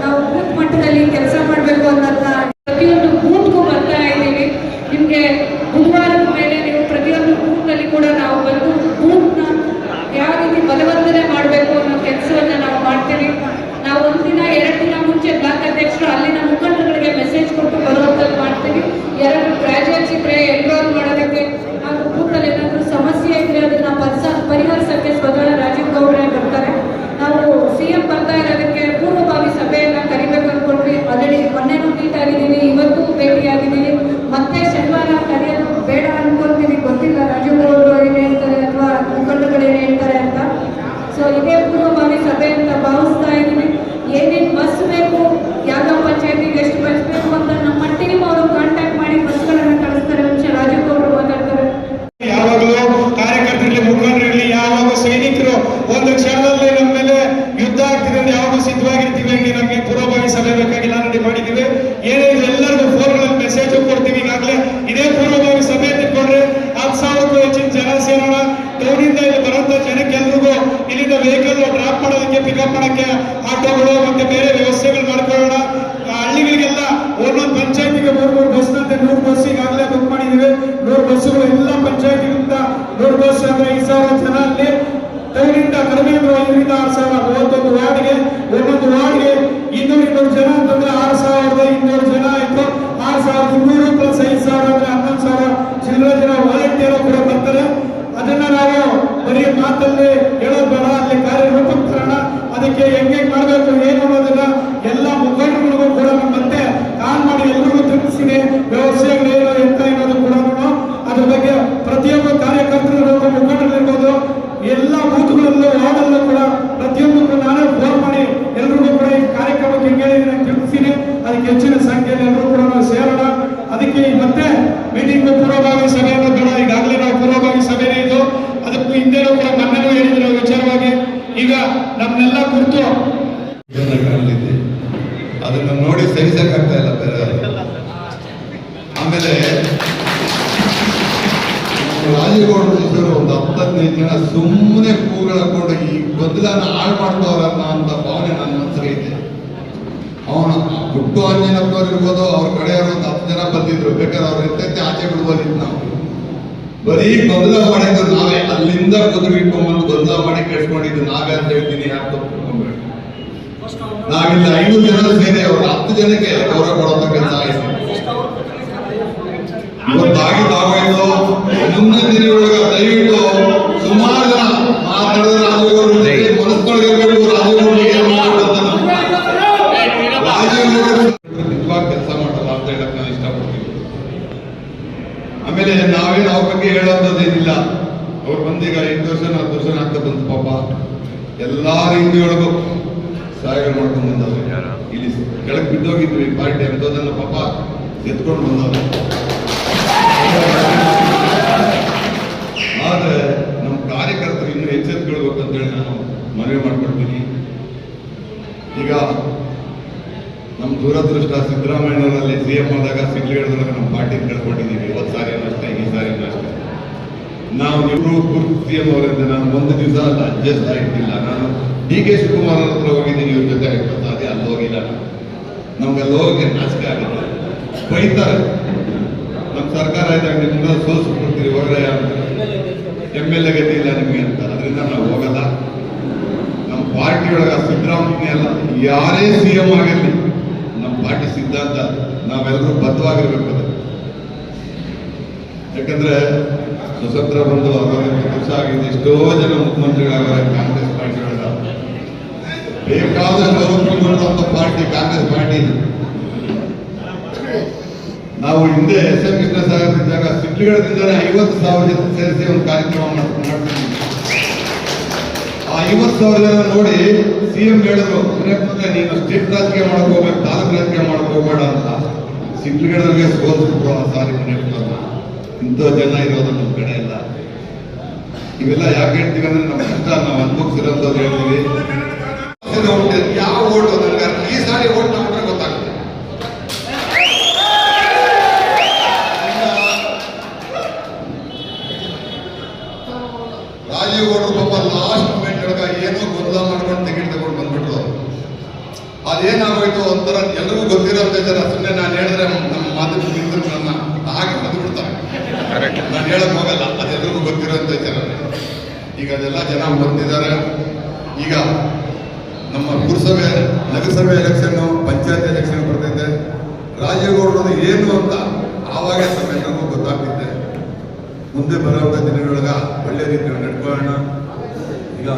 ನಾವು ಬೂತ್ ಮಟ್ಟದಲ್ಲಿ ಕೆಲಸ ಮಾಡಬೇಕು ಅನ್ನೋದನ್ನ ಪ್ರತಿಯೊಂದು ಬೂತ್ಗೂ ಬರ್ತಾ ಇದ್ದೀವಿ. ನಿಮಗೆ ಬುಧವಾರದ ಮೇಲೆ ನೀವು ಪ್ರತಿಯೊಂದು ಬೂತ್ನಲ್ಲಿ ಕೂಡ ನಾವು ಬಂದು ಬೂತ್ನ ಯಾವ ರೀತಿ ಬಲವರ್ಧನೆ ಮಾಡಬೇಕು ಅನ್ನೋ ಕೆಲಸವನ್ನು ನಾವು ಮಾಡ್ತೀವಿ. ನಾವು ಒಂದಿನ 2 ದಿನ ಮುಂಚೆ ಬ್ಲಾಕ್ ಅಧ್ಯಕ್ಷರು ಅಲ್ಲಿನ ಮುಖಂಡರುಗಳಿಗೆ ಮೆಸೇಜ್ ಕೊಟ್ಟು ಬರುವಂಥದ್ದು ಮಾಡ್ತೀವಿ. 2 ಗ್ರಾಜುಯೇಟ್ಸ್ ಇದ್ರೆ ಎನ್ರೋಲ್ ಮಾಡೋದಕ್ಕೆ, ಹಾಗೂ ಬೂತಲ್ಲಿ ಏನಾದರೂ ಸಮಸ್ಯೆ ಇದ್ರೆ ಅದನ್ನ ಪರಿಹರಿಸಕ್ಕೆ ಸ್ವತಃ ರಾಜೀವ್ ಗೌಡ್ರೆ ಬರ್ತಾರೆ. ನಾವು CM ಬರ್ತಾ ಇರೋದಕ್ಕೆ ಪೂರ್ವಭಾವಿ ಸಭೆಯನ್ನ ಕರಿಬೇಕು ಅನ್ಕೊಂಡ್ವಿ. ಆಲ್ರೆಡಿ ಮೊನ್ನೆನೂ ಮೀಟ್ ಆಗಿದ್ದೀವಿ, ಇವತ್ತು ಭೇಟಿಯಾಗಿದ್ದೀವಿ. ಮತ್ತೆ ಶನಿವಾರ ಕರೆಯೋದು ಬೇಡ ಅನ್ಕೊಂತೀವಿ. ಗೊತ್ತಿಲ್ಲ ರಾಜೀವ್ ಗೌಡ್ರು ಏನ್ ಹೇಳ್ತಾರೆ ಅಥವಾ ಮುಖಂಡರುಗಳು ಏನ್ ಹೇಳ್ತಾರೆ ಅಂತ. ಸೊ ಇದೇ ಪೂರ್ವಭಾವಿ ಸಭೆ ಅಂತ ಭಾವಿಸ್ತಾ ಇದ್ದೀವಿ. ಏನೇನು ಬಸ್ ಬೇಕು, ಯಾವ ಪಂಚಾಯತಿಗೆ ಎಷ್ಟು ಬಸ್ ಬೇಕು ಅಂತ ನಮ್ಮ ಟೀಮ್ ಅವರು ಕಾಂಟ್ಯಾಕ್ಟ್ ಮಾಡಿ ಬಸ್ಗಳನ್ನು ಕಳಿಸ್ತಾರೆ. ರಾಜೀವ್ ಗೌಡ್ರು ಮಾತಾಡ್ತಾರೆ. ಯಾವಾಗಲೂ ಕಾರ್ಯಕರ್ತರಲ್ಲಿ, ಮುಖಂಡರಲ್ಲಿ, ಯಾವಾಗ ಸೈನಿಕರು ಒಂದು ಕ್ಷಣದಲ್ಲಿ ನಮ್ಮ ಮೇಲೆ ಯುದ್ಧ ಆಗ್ತಿದೆ ಅಂದ್ರೆ ಯಾವಾಗ ಸಿದ್ಧವಾಗಿರ್ತೀವಿ. ಹಂಗೆ ನಮಗೆ ಪೂರ್ವಭಾವಿ ಸಭೆ ಬೇಕಾಗಿಲ್ಲ ರೆಡಿ ಮಾಡಿದ್ದೀವಿ. ಏನೇನು ಎಲ್ಲರಿಗೂ ಫೋನ್ಗಳಲ್ಲಿ ಮೆಸೇಜ್ ಕೊಡ್ತೀವಿ. ಈಗಾಗಲೇ ಇದೇ ಪೂರ್ವಭಾವಿ ಸಭೆ ತಿಳ್ಕೊಂಡ್ರೆ 10,000ಕ್ಕೂ ಹೆಚ್ಚಿನ ಜನ ಸೇರೋಣ. ಟೌನಿಂದ ಇಲ್ಲಿ ಬರುವಂತ ಜನಕ್ಕೆ ಎಲ್ರಿಗೂ ಇಲ್ಲಿಂದ ವೆಹಿಕಲ್ ಡ್ರಾಪ್ ಮಾಡೋದಕ್ಕೆ, ಪಿಕಪ್ ಮಾಡೋಕ್ಕೆ ಆಟೋಗಳು ಮತ್ತೆ ಬೇರೆ ವ್ಯವಸ್ಥೆಗಳು ಮಾಡ್ಕೊಳ್ಳೋಣ. ಹಳ್ಳಿಗಳಿಗೆಲ್ಲ ಒಂದೊಂದು ಪಂಚಾಯತಿಗೆ 3 ಬಸ್ನಂತೆ 100 ಬಸ್ ಈಗಾಗಲೇ ಬುಕ್ ಮಾಡಿದ್ದೀವಿ. 100 ಬಸ್ಸುಗಳು ಎಲ್ಲ ಪಂಚಾಯತಿಗಳಿಂದ 100 ಬಸ್ ಅಂದ್ರೆ 5,000 ಜನ ಅಲ್ಲಿ. ಟೌನಿಂದ ಕಡಿಮೆ 5,000 6,000, 31 ವಾರ್ಡ್ಗೆ, ಒಂದೊಂದು ವಾರ್ಡ್ಗೆ 200 ಜನ ಅಂತಂದ್ರೆ 6,200 ಜನ ಆಯ್ತು. 6,200 ಪ್ಲಸ್ 5,000 ಅಂದ್ರೆ 11,000 ಚಿಲ್ಲರೆ ಜನ ವಾಲಂಟಿಯರ್ ಕೂಡ ಬರ್ತಾರೆ. ಅದನ್ನ ನಾವು ಬರೀ ಮಾತಲ್ಲಿ ಹೇಳೋದು ಬೇಡ, ಅಲ್ಲಿ ಕಾರ್ಯರೂಪಕ್ಕೆ ತರೋಣ. ಅದಕ್ಕೆ ಹೆಂಗೆ ಮಾಡಬೇಕು ಏನು ಅನ್ನೋದನ್ನ ಎಲ್ಲ ಮುಖಂಡರಿಗೂ ಕೂಡ ಮತ್ತೆ ಕಾಲ್ ಮಾಡಿ ಎಲ್ರಿಗೂ ತಿಳಿಸ್ತೀನಿ. ವ್ಯವಸ್ಥೆಗಳೇನು ಎಂತ ಅನ್ನೋದು ಕೂಡ ಅದ್ರ ಬಗ್ಗೆ ಪ್ರತಿಯೊಬ್ಬ ಕಾರ್ಯಕರ್ತರಿರ್ಬೋದು, ಮುಖಂಡರಿರ್ಬೋದು, ಎಲ್ಲ ಬೂತ್ಗಳಲ್ಲೂ ವಾರ್ಡಲ್ಲೂ ಕೂಡ ಪ್ರತಿಯೊಂದಕ್ಕೂ ನಾನೇ ಫೋನ್ ಮಾಡಿ ಎಲ್ರಿಗೂ ಕೂಡ ಈ ಕಾರ್ಯಕ್ರಮಕ್ಕೆ ಹೆಂಗೆ ತಿಳಿಸ್ತೀನಿ. ಅದಕ್ಕೆ ಹೆಚ್ಚಿನ ಸಂಖ್ಯೆಯಲ್ಲಿ ಎಲ್ಲರೂ ಕೂಡ ನಾವು ಸೇರೋಣ. ಅದಕ್ಕೆ ಮತ್ತೆ ಮೀಟಿಂಗ್ ಪೂರ್ವಭಾವಿ ಸಭೆಯನ್ನು ಬೇಡ, ಈಗಾಗಲೇ ನಾವು ಪೂರ್ವಭಾವಿ ಸಭೆನೇ ಇದು. ಅದಕ್ಕೂ ಹಿಂದೆನೂ ಕೂಡ ಮೊನ್ನೆನೂ ಹೇಳಿದ್ರು ವಿಚಾರವಾಗಿ. ಈಗ ನಮ್ಮನ್ನೆಲ್ಲ ಕುರಿತು ಕಾಣಲಿದೆ, ಅದನ್ನು ನೋಡಿ ಸಹಿಸಕ್ಕಾಗ್ತಾ ಇಲ್ಲ ಬೇರೆ. ಆಮೇಲೆ ರಾಜೇಗೌಡರು ಒಂದು 10-15 ಜನ ಸುಮ್ಮನೆ ಕೂಗಳು ಹಾಕೊಂಡು ಈ ಬದಲನ್ನ ಹಾಳು ಮಾಡ್ತಾವ್ರನ್ನ ಅಂತ ಭಾವನೆ ನನ್ನ ಮನಸ್ಸಿಗೆ ಇದೆ. ಅವನು ಹುಟ್ಟು ಆಂಜನಪ್ಪನವ್ರು ಇರ್ಬೋದು, ಅವ್ರ ಕಡೆಯವರು ಒಂದು 10 ಜನ ಬಂದಿದ್ರು. ಬೇಕಾದ್ರೆ ಅವ್ರ ಎತ್ತೈತೆ ಆಚೆ ಬಿಡ್ಬೋದಿತ್ತು. ನಾವು ಬರೀ ಗೊಂದಲ ಮಾಡಿದ್ದು ನಾವೇ, ಅಲ್ಲಿಂದ ಕುದುರೆ ಇಟ್ಕೊಂಡ್ಬಂದು ಗೊಂದಲ ಮಾಡಿ ಕೆಡ್ಸ್ಕೊಂಡಿದ್ದು ನಾವೇ ಅಂತ ಹೇಳ್ತೀನಿ. ಯಾರು ತಪ್ಪಿಟ್ಕೊಂಡ್ಬೇಡಿ. ನಾವಿಲ್ಲಿ 500 ಜನ ಸೇರಿ ಅವ್ರ 10 ಜನಕ್ಕೆ ಗೌರವ ಕೊಡುವಂತ ಕೆಲಸ ಆಯ್ತು. ಇವತ್ತಾಗಿದ್ದಾಗೋಯ್ತು. ಮುಂದಿನ ದಿನಗಳೊಳಗೆ ದಯವಿಟ್ಟು ಸುಮಾರು ಜನ ಮಾತಾಡಿದ್ರೆ ರಾಜೇಗೌಡರು ಮನಸ್ಕೊಳಗಿರ್ಬೇಕು. ರಾಜೇಗೌಡರು ನಿಜವಾಗಿ ಕೆಲಸ ಮಾಡಲ್ಲ ಅಂತ ಹೇಳಕ್ ನಾವು ಇಷ್ಟಪಡ್ತೀವಿ. ಆಮೇಲೆ ನಾವೇನು ಅವ್ರ ಬಗ್ಗೆ ಹೇಳೋದೇನಿಲ್ಲ. ಅವ್ರು ಬಂದೀಗ 8 ವರ್ಷ 4 ವರ್ಷ ಆಗ್ತಾ ಬಂತು. ಪಾಪ ಎಲ್ಲಾ ರೀತಿಯೊಳಗೂ ಸಹಾಯಗಳು ಮಾಡ್ಕೊಂಡು ಬಂದವ್ರು. ಇಲ್ಲಿ ಕೆಳಗೆ ಬಿದ್ದೋಗಿದ್ವಿ ಪಾರ್ಟಿ ಅಂತದನ್ನ ಪಾಪ ಎತ್ಕೊಂಡು ಬಂದವ್ರು. ಆದ್ರೆ ನಮ್ಮ ಕಾರ್ಯಕರ್ತರು ಇನ್ನೂ ಎಚ್ಚೆತ್ಕೊಳ್ಬೇಕು ಅಂತ ಹೇಳಿ ನಾನು ಮನವಿ ಮಾಡ್ಕೊಳ್ತೀನಿ. ಈಗ ನಮ್ಮ ದುರದೃಷ್ಟ ಸಿದ್ದರಾಮಯ್ಯನವರಲ್ಲಿ CM ಆದಾಗ ಸಿಗ್ಲಿಗಡದಾಗ ನಮ್ಮ ಪಾರ್ಟಿ ಕಳ್ಕೊಂಡಿದ್ದೀವಿ. 20 ಸಾರಿ ಅಷ್ಟೇ, ಈ ಸಾರಿನೂ ಅಷ್ಟೇ. ನಾವು ಇಬ್ರು CM ಅವರಿಂದ ನಾನು ಒಂದು ದಿವಸ ಅಡ್ಜಸ್ಟ್ ಆಗಿಟ್ಟಿಲ್ಲ. ನಾನು DK ಶಿವಕುಮಾರ್ ಹತ್ರ ಹೋಗಿದ್ದೀನಿ, ಇವ್ರ ಜೊತೆ ಅದೇ ಅಲ್ಲಿ ಹೋಗಿಲ್ಲ. ನಮ್ಗೆ ಅಲ್ಲಿ ಹೋಗಿ ನಾಚಿಕೆ ಆಗುತ್ತೆ, ಬೈತಾರೆ. ನಮ್ಮ ಸರ್ಕಾರ ಇದ್ದಾಗ ನಿಮ್ಮನ್ನ ಸೋಲ್ಸ್ಬಿಡ್ತೀವಿ ಹೊರಗಡೆ MLA ಗತಿ ಇಲ್ಲ ನಿಮಗೆ ಅಂತ. ಅದರಿಂದ ನಾವು ಹೋಗಲ್ಲ. ನಮ್ಮ ಪಾರ್ಟಿ ಒಳಗ ಸಿದ್ದರಾಮಯ್ಯ ಅಲ್ಲ, ಯಾರೇ CM ಆಗಿರಲಿ ನಮ್ಮ ಪಾರ್ಟಿ ಸಿದ್ಧಾಂತ ನಾವೆಲ್ಲರೂ ಬದ್ಧವಾಗಿರ್ಬೇಕು. ಯಾಕಂದ್ರೆ ಸ್ವತಂತ್ರ ಬಂದು 60 ವರ್ಷ ಆಗಿದೆ. ಎಷ್ಟೋ ಜನ ಮುಖ್ಯಮಂತ್ರಿಗಳಾಗ ಕಾಂಗ್ರೆಸ್ ಪಾರ್ಟಿ ಒಳಗ ಬೇಕಾದಷ್ಟು ಅನುಕೂಲಗೊಳ್ಳುವಂತ ಪಾರ್ಟಿ ಕಾಂಗ್ರೆಸ್ ಪಾರ್ಟಿ. ನಾವು ಹಿಂದೆ SM ಕೃಷ್ಣಸಾಗರ್ ಇದ್ದಾಗ ಸಿಡ್ಲಿಗಡದಿಂದಲೇ 50,000 ಜನ ಸೇರಿಸಿ ಒಂದು ಕಾರ್ಯಕ್ರಮ ಮಾಡ್ತೀವಿ. ಆ 50,000 ಜನ ನೋಡಿ ಸಿಎಂ ಹೇಳಿದ್ರು ನೀನು ಸ್ಟೇಟ್ ರಾಜಕೀಯ ಮಾಡಕ್ ಹೋಗ್ಬೇಕು, ತಾಲೂಕು ರಾಜಕೀಯ ಮಾಡಕ್ ಹೋಗ್ಬೇಡ ಅಂತ. ಸಿಂಪ್ಲಿಗಡವ್ರಿಗೆ ಸೋಲ್ಸ್ಬಿಟ್ರು ಆ ಸಾರಿ ಮನೆಯವ್ರನ್ನ. ಇಂಥ ಜನ ಇರೋದು ನಮ್ಮ ಕಡೆ ಇಲ್ಲ. ಇವೆಲ್ಲ ಯಾಕೆ ಹೇಳ್ತೀವಿ ಅಂದ್ರೆ ನಮ್ಮ ಕಷ್ಟ ನಾವು ಅನುಭವಿಸಿರೋದು ಹೇಳ್ತೀವಿ. ಯಾವ ಓಟು ನನಗೆ ಈ ಸಾರಿ ಓಟ್ ನಮ್ಗೆ ಗೊತ್ತಾಗ್ತದೆ. ರಾಜೀವ್ ಗೌಡರು ಪಾಪ ಲಾಸ್ಟ್ ಮೂಮೆಂಟ್ ಒಳಗ ಏನೋ ಗೊಂದಲ ಮಾಡ್ಕೊಂಡು ಟಿಕೆಟ್ ತಗೊಂಡು ಬಂದ್ಬಿಟ್ರು. ಅದೇನಾಗೋಯ್ತು ಒಂಥರ ಎಲ್ರಿಗೂ ಗೊತ್ತಿರೋಂಥ ಜನ ಸುಮ್ಮನೆ ನಾನು ಹೇಳಿದ್ರೆ ನಮ್ಮ ಮಾತು ನಿಂತು ನನ್ನ ಹಾಗೆ ಬಂದ್ಬಿಡ್ತಾರೆ. ನಾನು ಹೇಳಕ್ ಹೋಗಲ್ಲ, ಅದೆಲ್ಲರಿಗೂ ಗೊತ್ತಿರೋಂಥ ಜನ. ಈಗ ಅದೆಲ್ಲ ಜನ ಬಂದಿದ್ದಾರೆ. ಈಗ ನಮ್ಮ ಪುರಸಭೆ, ನಗರಸಭೆ ಎಲೆಕ್ಷನ್, ಪಂಚಾಯತ್ ಎಲೆಕ್ಷನ್ ಬರ್ತೈತೆ. ರಾಜೀವ್ ಗೌಡರು ಏನು ಅಂತ ಆವಾಗ ನಮ್ಮೆಲ್ಲರಿಗೂ ಗೊತ್ತಾಗ್ತಿದೆ. ಮುಂದೆ ಬರುವಂಥ ದಿನಗಳೊಳಗ ಒಳ್ಳೆ ರೀತಿಯಲ್ಲಿ ನಡ್ಕೊಳ್ಳೋಣ. ಈಗ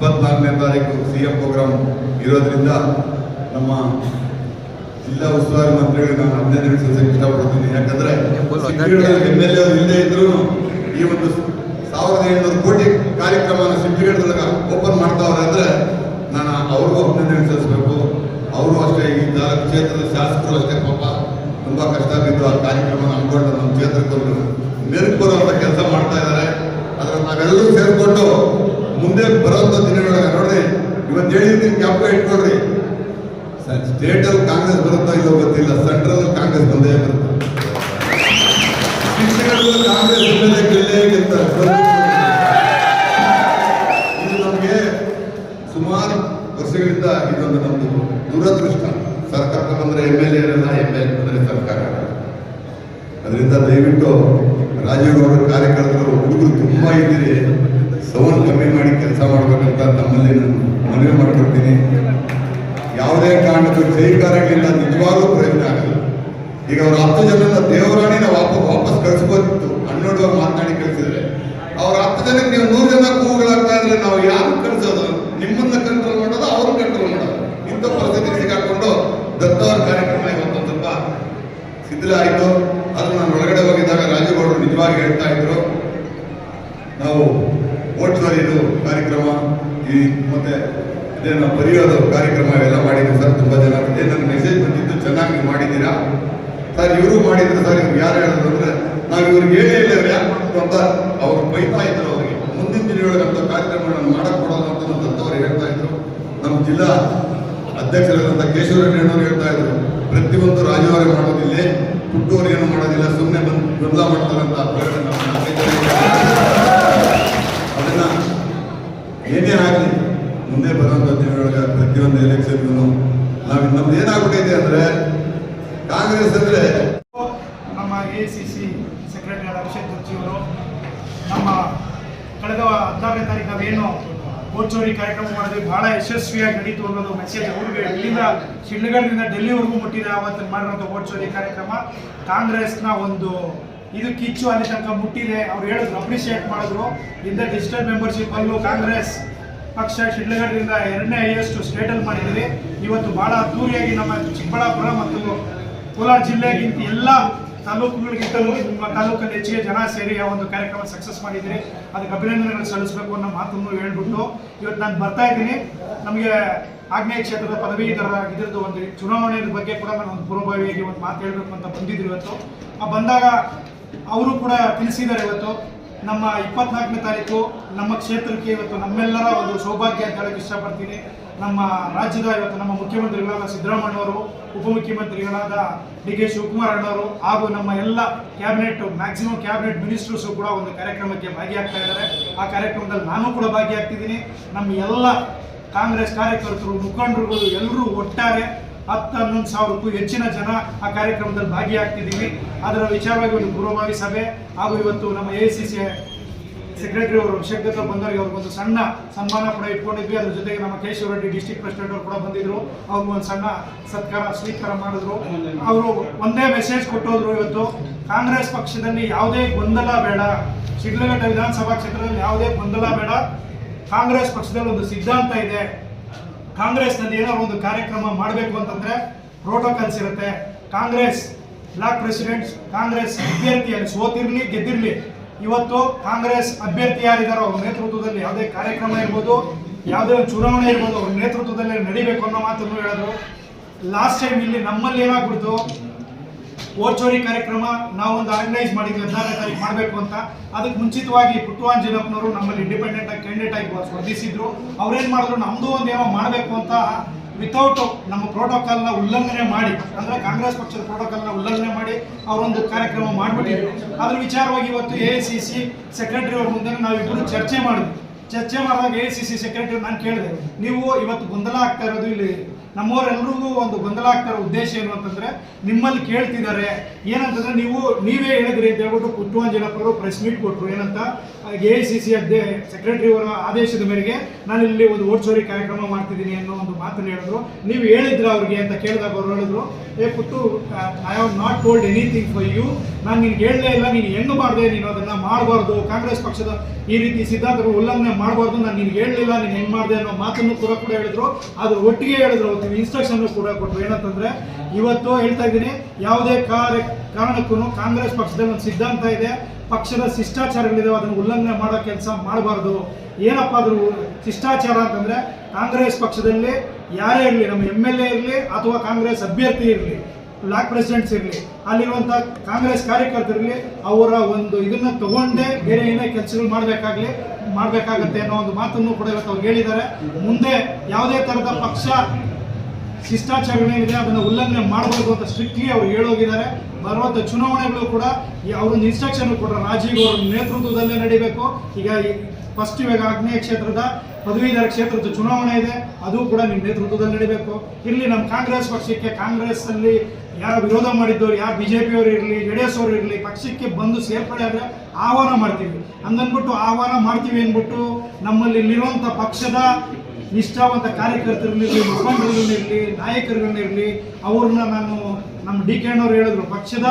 24ನೇ ತಾರೀಕು ಸಿಎಂ ಪ್ರೋಗ್ರಾಮ್ ಇರೋದ್ರಿಂದ ನಮ್ಮ ಜಿಲ್ಲಾ ಉಸ್ತುವಾರಿ ಮಂತ್ರಿಗಳಿಗೆ ನಾನು 15 ನಿಮಿಷ ಇಷ್ಟಪಡ್ತೀನಿ. ಯಾಕಂದ್ರೆ MLA ಇಲ್ಲದೆ ಇದ್ರು ಈ ಒಂದು 1,700 ಕೋಟಿ ಕಾರ್ಯಕ್ರಮನ ಸಿಂಪ್ಲಿಗಡದೊಳಗ ಓಪನ್ ಮಾಡ್ತಾವ್ರೆ ಅಂದ್ರೆ ನಾನು ಅವ್ರಿಗೂ ಅಭಿನಂದನೆ ಸಲ್ಲಿಸಬೇಕು. ಅವರು ಅಷ್ಟೇ, ಈ ಕ್ಷೇತ್ರದ ಶಾಸಕರು ಅಷ್ಟೇ ಪಾಪ ತುಂಬಾ ಕಷ್ಟ ಬಿದ್ದು ಆ ಕಾರ್ಯಕ್ರಮ ಹಮ್ಮಿಕೊಂಡು ನಮ್ಮ ಕ್ಷೇತ್ರಕ್ಕೆ ಮೆರುಕು ಬರುವಂತ ಕೆಲಸ ಮಾಡ್ತಾ ಇದ್ದಾರೆ. ಅದ್ರ ನಾವೆಲ್ಲರೂ ಸೇರ್ಕೊಂಡು ಮುಂದೆ ಬರುವಂತ ದಿನಗಳಾಗ ನೋಡ್ರಿ, ಇವತ್ತು ಹೇಳಿದ್ದೀನಿ ಜ್ಞಾಪಕ ಇಟ್ಕೊಳ್ರಿ. ಸ್ಟೇಟ್ ಅಲ್ಲಿ ಕಾಂಗ್ರೆಸ್ ಬರುತ್ತಾ ಇಲ್ಲೋ ಗೊತ್ತಿಲ್ಲ, ಸೆಂಟ್ರಲ್ ಕಾಂಗ್ರೆಸ್ ಬಂದೇ ಬರುತ್ತೆ. ಕಾಂಗ್ರೆಸ್ ಗೆಲ್ಲೇ ಗೆಲ್ತಾರೆ. ಇದು ನಮಗೆ ಸುಮಾರು ವರ್ಷಗಳಿಂದ ಇದೊಂದು ನಮ್ದು ದುರದೃಷ್ಟ. ಸರ್ಕಾರ ಬಂದ್ರೆ MLA ಇರಲ್ಲ, MLA ಬಂದ್ರೆ ಸರ್ಕಾರ. ಅದರಿಂದ ದಯವಿಟ್ಟು ರಾಜೀವ್ ಗೌಡರ ಕಾರ್ಯಕರ್ತರು ಹುಡುಗರು ತುಂಬಾ ಇದ್ದೀರಿ, ಸೌಂಡ್ ಕಮ್ಮಿ ಮಾಡಿ ಕೆಲಸ ಮಾಡ್ಬೇಕಂತ ತಮ್ಮಲ್ಲಿ ನಾನು ಮನವಿ ಮಾಡ್ಕೊಡ್ತೀನಿ. ಯಾವುದೇ ಕಾರಣಕ್ಕೂ ಜೈಕಾರಗಳಿಂದ ನಿಜವಾಗ್ಲೂ ಪ್ರಯೋಜನ ಆಗಲ್ಲ. ಈಗ ಅವ್ರ 10 ಜನನ ದೇವರಾಣಿನ ವಾಪಸ್ ಕಳಿಸ್ಬೋದಿತ್ತು, ಹನ್ನೆರಡು ಮಾತನಾಡಿ ಕಳಿಸಿದ್ರೆ. ಅವ್ರ 10 ಜನಕ್ಕೆ ನೀವು 100 ಜನ ಕೂಗುಗಳಾಗ್ತಾ ಇದ್ರೆ ನಾವು ಯಾರು ಕಳಿಸೋದು? ನಿಮ್ಮನ್ನ ಕಂಟ್ರೋಲ್ ಮಾಡೋದು, ಅವ್ರನ್ನ ಕಂಟ್ರೋಲ್ ಮಾಡೋದು. ಇಂಥ ಪರಿಸ್ಥಿತಿ ಸಿಗಾಕೊಂಡು ದತ್ತವರ ಕಾರ್ಯಕ್ರಮ ಇವತ್ತೊಂದು ಸ್ವಲ್ಪ ಶಿಥಿಲ ಆಯಿತು. ಅದು ನಾನು ಒಳಗಡೆ ಹೋಗಿದ್ದಾಗ ರಾಜೀವ್ ಗೌಡರು ನಿಜವಾಗಿ ಹೇಳ್ತಾ ಇದ್ರು, ನಾವು ಓಟ್ ಚೋರಿದು ಕಾರ್ಯಕ್ರಮ ಈ ಮತ್ತೆ ಇದೇನು ಬರೆಯೋದು ಕಾರ್ಯಕ್ರಮ ಇವೆಲ್ಲ ಮಾಡಿದ್ದೀವಿ ಸರ್. ತುಂಬಾ ಜನ ನನಗೆ ಮೆಸೇಜ್ ಬಂದಿದ್ದು, ಚೆನ್ನಾಗಿ ನೀವು ಮಾಡಿದ್ದೀರಾ ಸರ್. ಇವರು ಮಾಡಿದ್ರು ಸರ್. ಇವ್ರು ಯಾರು ಹೇಳಿದ್ರು ಅಂದ್ರೆ ನಾವು ಇವ್ರಿಗೆ ಹೇಳೇ ಇಲ್ಲ ಯಾಕೆ ಅಂತ ಅವ್ರು ಬೈತಾ ಇದ್ರು. ಅವರಿಗೆ ಮುಂದಿನ ದಿನಗಳಂತ ಕಾರ್ಯಕ್ರಮಗಳನ್ನು ಮಾಡಕ್ ಕೊಡೋದು ಅಂತ ದತ್ತವರು ಹೇಳ್ತಾ ಇದ್ರು. ನಮ್ಮ ಜಿಲ್ಲಾ ಅಧ್ಯಕ್ಷರಾದಂಥ ಕೇಶವರೆಡ್ಡಿ ಅಣ್ಣವ್ರು ಹೇಳ್ತಾ ಇದ್ರು, ಪ್ರತಿಯೊಂದು ರಾಜವರೇ ಮಾಡೋದಿಲ್ಲ, ಪುಟ್ಟೂರು ಏನು ಮಾಡೋದಿಲ್ಲ, ಸುಮ್ಮನೆ ಬಂದು ಗೊಂದಲ ಮಾಡ್ತಾರಂತ. ಅದನ್ನ ಏನೇ ಆಗಲಿ ಮುಂದೆ ಬರುವಂಥ ದಿನಗಳೊಳಗೆ ಪ್ರತಿಯೊಂದು ಎಲೆಕ್ಷನ್ಗೂ ನಮ್ದು ಏನಾಗ್ಬಿಟ್ಟಿದೆ ಅಂದ್ರೆ ಕಾಂಗ್ರೆಸ್ ಅಂದ್ರೆ ನಮ್ಮ ACC ಸೆಕ್ರೆಟರಿ ಆದ ಅಭಿಷೇಕ್ ಜೊಚ್ಚಿಯವರು ನಮ್ಮ ಕಳೆದ 16ನೇ ತಾರೀಕು ನಾವೇನು ಓಟ್ ಚೋರಿ ಕಾರ್ಯಕ್ರಮ ಮಾಡಿದ್ವಿ, ಬಹಳ ಯಶಸ್ವಿಯಾಗಿ ನಡೀತು ಅನ್ನೋದು ಮೆಸೇಜ್ ಅವ್ರಿಗೆ ಇಲ್ಲಿಂದ ಶಿಡ್ಲಘಟ್ಟದಿಂದ ಡೆಲ್ಲಿವರೆಗೂ ಮುಟ್ಟಿದೆ. ಅವತ್ತು ಮಾಡಿರೋಂಥ ಓಟ್ ಚೋರಿ ಕಾರ್ಯಕ್ರಮ ಕಾಂಗ್ರೆಸ್ನ ಒಂದು ಇದು ಕಿಚ್ಚು ಅಲ್ಲಿ ತನಕ ಮುಟ್ಟಿದೆ. ಅವ್ರು ಹೇಳಿದ್ರು, ಅಪ್ರಿಷಿಯೇಟ್ ಮಾಡಿದ್ರು. ಇಂದ ಡಿಜಿಟಲ್ ಮೆಂಬರ್ಶಿಪ್ ಅಲ್ಲೂ ಕಾಂಗ್ರೆಸ್ ಪಕ್ಷ ಶಿಡ್ಲಘಟ್ಟದಿಂದ 2ನೇ ಹೈಯೆಸ್ಟ್ ಸ್ಟೇಟಲ್ಲಿ ಮಾಡಿದ್ದೀವಿ. ಇವತ್ತು ಬಹಳ ಅದ್ದೂರಿಯಾಗಿ ನಮ್ಮ ಚಿಕ್ಕಬಳ್ಳಾಪುರ ಮತ್ತು ಕೋಲಾರ ಜಿಲ್ಲೆಗಿಂತ ಎಲ್ಲ ತಾಲೂಕುಗಳಿಗಿಂತಲೂ ನಿಮ್ಮ ತಾಲೂಕಲ್ಲಿ ಹೆಚ್ಚಿಗೆ ಜನ ಸೇರಿ ಆ ಒಂದು ಕಾರ್ಯಕ್ರಮ ಸಕ್ಸಸ್ ಮಾಡಿದ್ದೀರಿ. ಅದಕ್ಕೆ ಅಭಿನಂದನೆಗಳು ಸಲ್ಲಿಸಬೇಕು ಅನ್ನೋ ಮಾತನ್ನು ಹೇಳ್ಬಿಟ್ಟು ಇವತ್ತು ನಾನು ಬರ್ತಾ ಇದ್ದೀನಿ. ನಮಗೆ ಆಗ್ನೇಯ ಕ್ಷೇತ್ರದ ಪದವೀಧರರಾಗಿದ್ದು ಒಂದು ಚುನಾವಣೆ ಬಗ್ಗೆ ಕೂಡ ನಾನು ಒಂದು ಪೂರ್ವಭಾವಿಯಾಗಿ ಒಂದು ಮಾತು ಹೇಳಬೇಕು ಅಂತ ಬಂದಿದ್ರು. ಇವತ್ತು ಬಂದಾಗ ಅವರು ಕೂಡ ತಿಳಿಸಿದ್ದಾರೆ, ಇವತ್ತು ನಮ್ಮ 24ನೇ ತಾರೀಕು ನಮ್ಮ ಕ್ಷೇತ್ರಕ್ಕೆ ಇವತ್ತು ನಮ್ಮೆಲ್ಲರ ಒಂದು ಸೌಭಾಗ್ಯ ಅಂತ ಹೇಳಕ್ಕೆ ಇಷ್ಟಪಡ್ತೀನಿ. ನಮ್ಮ ರಾಜ್ಯದ ಇವತ್ತು ನಮ್ಮ ಮುಖ್ಯಮಂತ್ರಿಗಳಾದ ಸಿದ್ದರಾಮಯ್ಯವರು, ಉಪಮುಖ್ಯಮಂತ್ರಿಗಳಾದ DK ಶಿವಕುಮಾರ್ ಅಣ್ಣವರು ಹಾಗೂ ನಮ್ಮ ಎಲ್ಲ ಕ್ಯಾಬಿನೆಟ್ ಮ್ಯಾಕ್ಸಿಮಮ್ ಕ್ಯಾಬಿನೆಟ್ ಮಿನಿಸ್ಟರ್ಸು ಕೂಡ ಒಂದು ಕಾರ್ಯಕ್ರಮಕ್ಕೆ ಭಾಗಿಯಾಗ್ತಾ ಇದ್ದಾರೆ. ಆ ಕಾರ್ಯಕ್ರಮದಲ್ಲಿ ನಾನು ಕೂಡ ಭಾಗಿಯಾಗ್ತಿದ್ದೀನಿ. ನಮ್ಮ ಎಲ್ಲ ಕಾಂಗ್ರೆಸ್ ಕಾರ್ಯಕರ್ತರು, ಮುಖಂಡರುಗಳು ಎಲ್ಲರೂ ಒಟ್ಟಾರೆ 10-11 ಸಾವಿರಕ್ಕೂ ಹೆಚ್ಚಿನ ಜನ ಆ ಕಾರ್ಯಕ್ರಮದಲ್ಲಿ ಭಾಗಿಯಾಗ್ತಿದ್ದೀವಿ. ಅದರ ವಿಚಾರವಾಗಿ ಒಂದು ಪೂರ್ವಭಾವಿ ಸಭೆ ಹಾಗೂ ಇವತ್ತು ನಮ್ಮ ACC ಸೆಕ್ರೆಟರಿ ಅವರು ಅಭಿಷೇಕ್ ದತ್ತವರು ಬಂದವರಿಗೆ ಅವ್ರಿಗೊಂದು ಸಣ್ಣ ಸನ್ಮಾನ ಕೂಡ ಇಟ್ಕೊಂಡಿದ್ವಿ. ಅದ್ರ ಜೊತೆಗೆ ನಮ್ಮ ಕೇಶವರೆಡ್ಡಿ ಡಿಸ್ಟ್ರಿಕ್ಟ್ ಪ್ರೆಸಿಡೆಂಟ್ ಅವರು ಕೂಡ ಬಂದಿದ್ರು. ಅವ್ರಿಗೂ ಒಂದು ಸಣ್ಣ ಸತ್ಕಾರ ಸ್ವೀಕಾರ ಮಾಡಿದ್ರು. ಅವರು ಒಂದೇ ಮೆಸೇಜ್ ಕೊಟ್ಟೋದ್ರು, ಇವತ್ತು ಕಾಂಗ್ರೆಸ್ ಪಕ್ಷದಲ್ಲಿ ಯಾವುದೇ ಗೊಂದಲ ಬೇಡ, ಶಿಡ್ಲಘಟ್ಟ ವಿಧಾನಸಭಾ ಕ್ಷೇತ್ರದಲ್ಲಿ ಯಾವುದೇ ಗೊಂದಲ ಬೇಡ. ಕಾಂಗ್ರೆಸ್ ಪಕ್ಷದಲ್ಲಿ ಒಂದು ಸಿದ್ಧಾಂತ ಇದೆ. ಕಾಂಗ್ರೆಸ್ನಲ್ಲಿ ಏನಾದ್ರು ಒಂದು ಕಾರ್ಯಕ್ರಮ ಮಾಡಬೇಕು ಅಂತಂದ್ರೆ ಪ್ರೋಟೋಕಾಲ್ಸ್ ಇರುತ್ತೆ. ಕಾಂಗ್ರೆಸ್ ಬ್ಲಾಕ್ ಪ್ರೆಸಿಡೆಂಟ್ಸ್, ಕಾಂಗ್ರೆಸ್ ಅಭ್ಯರ್ಥಿಯಲ್ಲಿ ಸೋತಿರ್ಲಿ ಗೆದ್ದಿರ್ಲಿ, ಇವತ್ತು ಕಾಂಗ್ರೆಸ್ ಅಭ್ಯರ್ಥಿ ಯಾರಿದ್ದಾರೋ ಅವ್ರ ನೇತೃತ್ವದಲ್ಲಿ ಯಾವುದೇ ಕಾರ್ಯಕ್ರಮ ಇರ್ಬೋದು, ಯಾವುದೇ ಒಂದು ಚುನಾವಣೆ ಇರ್ಬೋದು ಅವ್ರ ನೇತೃತ್ವದಲ್ಲೇ ನಡಿಬೇಕು ಅನ್ನೋ ಮಾತನ್ನು ಹೇಳಿದ್ರು. ಲಾಸ್ಟ್ ಟೈಮ್ ಇಲ್ಲಿ ನಮ್ಮಲ್ಲಿ ಏನಾಗ್ಬಿಡ್ತು, ವೋಟ್ ಚೋರಿ ಕಾರ್ಯಕ್ರಮ ನಾವೊಂದು ಆರ್ಗನೈಸ್ ಮಾಡಿದ್ವಿ 14ನೇ ತಾರೀಕು ಮಾಡಬೇಕು ಅಂತ. ಅದಕ್ಕೆ ಮುಂಚಿತವಾಗಿ ಪುಟ್ಟವಾಂಜನಪ್ಪನವರು ನಮ್ಮಲ್ಲಿ ಇಂಡಿಪೆಂಡೆಂಟ್ ಆಗಿ ಕ್ಯಾಂಡಿಡೇಟ್ ಆಗಿ ಸ್ಪರ್ಧಿಸಿದ್ರು. ಅವ್ರೇನು ಮಾಡಿದ್ರು, ನಮ್ಮದು ಒಂದು ಏನೋ ಮಾಡಬೇಕು ಅಂತ ವಿತೌಟ್ ನಮ್ಮ ಪ್ರೋಟೋಕಾಲ್ನ ಉಲ್ಲಂಘನೆ ಮಾಡಿ, ಅಂದರೆ ಕಾಂಗ್ರೆಸ್ ಪಕ್ಷದ ಪ್ರೋಟೋಕಾಲ್ನ ಉಲ್ಲಂಘನೆ ಮಾಡಿ ಅವರೊಂದು ಕಾರ್ಯಕ್ರಮ ಮಾಡಿಬಿಟ್ಟಿದ್ರು. ಅದ್ರ ವಿಚಾರವಾಗಿ ಇವತ್ತು AICC ಸೆಕ್ರೆಟರಿ ಅವ್ರ ಮುಂದೆ ನಾವಿಬ್ಬರು ಚರ್ಚೆ ಮಾಡಿದಾಗ AICC ಸೆಕ್ರೆಟರಿ ನಾನು ಕೇಳಿದೆ, ನೀವು ಇವತ್ತು ಗೊಂದಲ ಆಗ್ತಾ ಇರೋದು ಇಲ್ಲಿ ನಮ್ಮವರೆಲ್ಲರಿಗೂ ಒಂದು ಗೊಂದಲ ಆಗ್ತಾ ಇರೋ ಉದ್ದೇಶ ಏನು ಅಂತಂದ್ರೆ, ನಿಮ್ಮಲ್ಲಿ ಕೇಳ್ತಿದ್ದಾರೆ ಏನಂತಂದ್ರೆ, ನೀವೇ ಹೇಳಿದ್ರಿ ಅಂತ ಹೇಳ್ಬಿಟ್ಟು ಪುಟ್ಟವಾಂಜನಪ್ಪರು ಪ್ರೆಸ್ ಮೀಟ್ ಕೊಟ್ಟರು. ಏನಂತ, AICC ಸೆಕ್ರೆಟರಿ ಅವರ ಆದೇಶದ ಮೇರೆಗೆ ನಾನು ಇಲ್ಲಿ ಒಂದು ವೋಟ್ ಚೋರಿ ಕಾರ್ಯಕ್ರಮ ಮಾಡ್ತಿದ್ದೀನಿ ಅನ್ನೋ ಒಂದು ಮಾತನ್ನು ಹೇಳಿದ್ರು. ನೀವು ಹೇಳಿದ್ರ ಅವ್ರಿಗೆ ಅಂತ ಕೇಳಿದಾಗ ಅವ್ರು ಹೇಳಿದ್ರು, ಪುಟ್ಟು, I have not told anything for you, ನಾನು ನಿನ್ಗೆ ಹೇಳಲೇ ಇಲ್ಲ, ನೀನು ಹೆಂಗ್ ಮಾಡಿದೆ, ನೀನು ಅದನ್ನ ಮಾಡಬಾರ್ದು, ಕಾಂಗ್ರೆಸ್ ಪಕ್ಷದ ಈ ರೀತಿ ಸಿದ್ಧಾಂತಗಳು ಉಲ್ಲಂಘನೆ ಮಾಡಬಾರ್ದು, ನಾನು ನಿನ್ಗೆ ಹೇಳಲಿಲ್ಲ, ನೀನು ಹೆಂಗ್ ಮಾಡಿದೆ ಅನ್ನೋ ಮಾತನ್ನು ಕೂಡ ಹೇಳಿದ್ರು. ಅದ್ರ ಒಟ್ಟಿಗೆ ಹೇಳಿದ್ರು, ಇನ್ಸ್ಟ್ರಕ್ಷನ್ ಕೂಡ ಕೊಟ್ಟರು. ಏನಂತಂದ್ರೆ, ಇವತ್ತು ಹೇಳ್ತಾ ಇದ್ದೀನಿ, ಯಾವುದೇ ಕಾರಣಕ್ಕೂ ಕಾಂಗ್ರೆಸ್ ಪಕ್ಷದಲ್ಲಿ ಒಂದು ಸಿದ್ಧಾಂತ ಇದೆ, ಪಕ್ಷದ ಶಿಷ್ಟಾಚಾರಗಳಿದಾವೆ, ಅದನ್ನು ಉಲ್ಲಂಘನೆ ಮಾಡೋ ಕೆಲಸ ಮಾಡಬಾರ್ದು. ಏನಪ್ಪ ಅದ್ರ ಶಿಷ್ಟಾಚಾರ ಅಂತಂದ್ರೆ, ಕಾಂಗ್ರೆಸ್ ಪಕ್ಷದಲ್ಲಿ ಯಾರೇ ಇರಲಿ, ನಮ್ಮ MLA ಇರಲಿ ಅಥವಾ ಕಾಂಗ್ರೆಸ್ ಅಭ್ಯರ್ಥಿ ಇರಲಿ, ಬ್ಲಾಕ್ ಪ್ರೆಸಿಡೆಂಟ್ಸ್ ಇರಲಿ, ಅಲ್ಲಿರುವಂಥ ಕಾಂಗ್ರೆಸ್ ಕಾರ್ಯಕರ್ತರಿರಲಿ, ಅವರ ಒಂದು ಇದನ್ನ ತಗೊಂಡೇ ಬೇರೆ ಏನೇ ಕೆಲಸಗಳು ಮಾಡಬೇಕಾಗತ್ತೆ ಅನ್ನೋ ಒಂದು ಮಾತನ್ನು ಕೂಡ ಇವತ್ತು ಅವ್ರು ಹೇಳಿದ್ದಾರೆ. ಮುಂದೆ ಯಾವುದೇ ಥರದ ಪಕ್ಷ ಶಿಷ್ಟಾಚಾರಗಳೇನಿದೆ ಅದನ್ನು ಉಲ್ಲಂಘನೆ ಮಾಡಬಾರ್ದು ಅಂತ ಸ್ಟ್ರಿಕ್ಟ್ಲಿ ಅವ್ರು ಹೇಳೋಗಿದ್ದಾರೆ. ಬರುವಂಥ ಚುನಾವಣೆಗಳು ಕೂಡ ಅವರೊಂದು ಇನ್ಸ್ಟ್ರಕ್ಷನ್ ಕೊಟ್ಟರೆ, ರಾಜೀವ್ ಅವರ ನೇತೃತ್ವದಲ್ಲೇ ನಡೀಬೇಕು. ಈಗ ಫಸ್ಟ್ ಇವಾಗ ಆಗ್ನೇಯ ಕ್ಷೇತ್ರದ ಪದವೀಧರ ಕ್ಷೇತ್ರದ ಚುನಾವಣೆ ಇದೆ, ಅದು ಕೂಡ ನಿಮ್ಮ ನೇತೃತ್ವದಲ್ಲಿ ನಡೀಬೇಕು. ಇಲ್ಲಿ ನಮ್ಮ ಕಾಂಗ್ರೆಸ್ ಪಕ್ಷಕ್ಕೆ, ಕಾಂಗ್ರೆಸ್ ಅಲ್ಲಿ ಯಾರು ವಿರೋಧ ಮಾಡಿದ್ದವ್ರು, ಯಾರು BJP ಅವರು ಇರಲಿ, JDS ಅವರು ಇರಲಿ, ಪಕ್ಷಕ್ಕೆ ಬಂದು ಸೇರ್ಪಡೆ ಆದರೆ ಆಹ್ವಾನ ಮಾಡ್ತೀವಿ. ಹಂಗನ್ಬಿಟ್ಟು ಆಹ್ವಾನ ಮಾಡ್ತೀವಿ ಅಂದ್ಬಿಟ್ಟು ನಮ್ಮಲ್ಲಿ ಇಲ್ಲಿರುವಂಥ ಪಕ್ಷದ ನಿಷ್ಠಾವಂತ ಕಾರ್ಯಕರ್ತರಿರಲಿ, ಮುಖಂಡರುಗಳಿರಲಿ, ನಾಯಕರುಗಳಿರಲಿ, ಅವ್ರನ್ನ ನಮ್ಮ DK ಅಣ್ಣವ್ರು ಹೇಳಿದ್ರು, ಪಕ್ಷದ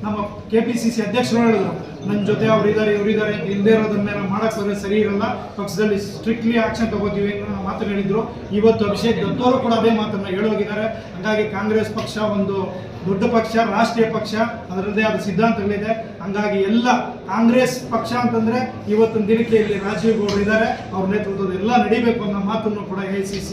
ನಮ್ಮ KPCC ಅಧ್ಯಕ್ಷರು ಹೇಳಿದ್ರು, ನನ್ನ ಜೊತೆ ಅವ್ರು ಇದ್ದಾರೆ ಇವರಿದ್ದಾರೆ ಅಂತ ಇಲ್ಲದೆ ಇರೋದನ್ನ ಮಾಡಕ್ಕೆ ಹೋದ್ರೆ ಸರಿ ಇರಲ್ಲ, ಪಕ್ಷದಲ್ಲಿ ಸ್ಟ್ರಿಕ್ಟ್ಲಿ ಆಕ್ಷನ್ ತಗೋತೀವಿ ಅನ್ನೋ ಮಾತನ್ನು ಹೇಳಿದ್ರು. ಇವತ್ತು ಅಭಿಷೇಕ್ ದತ್ತವರು ಕೂಡ ಅದೇ ಮಾತನ್ನು ಹೇಳೋಗಿದ್ದಾರೆ. ಹಾಗಾಗಿ ಕಾಂಗ್ರೆಸ್ ಪಕ್ಷ ಒಂದು ದೊಡ್ಡ ಪಕ್ಷ, ರಾಷ್ಟ್ರೀಯ ಪಕ್ಷ, ಅದರದ್ದೇ ಆದ ಸಿದ್ಧಾಂತಗಳಿದೆ. ಹಂಗಾಗಿ ಎಲ್ಲ ಕಾಂಗ್ರೆಸ್ ಪಕ್ಷ ಅಂತಂದ್ರೆ ಇವತ್ತಿನ ದಿನಕ್ಕೆ ಇಲ್ಲಿ ರಾಜೀವ್ ಗೌಡ್ರು ಇದ್ದಾರೆ, ಅವ್ರ ನೇತೃತ್ವದ ಎಲ್ಲ ನಡಿಬೇಕು ಅನ್ನೋ ಮಾತನ್ನು ಕೂಡ AICC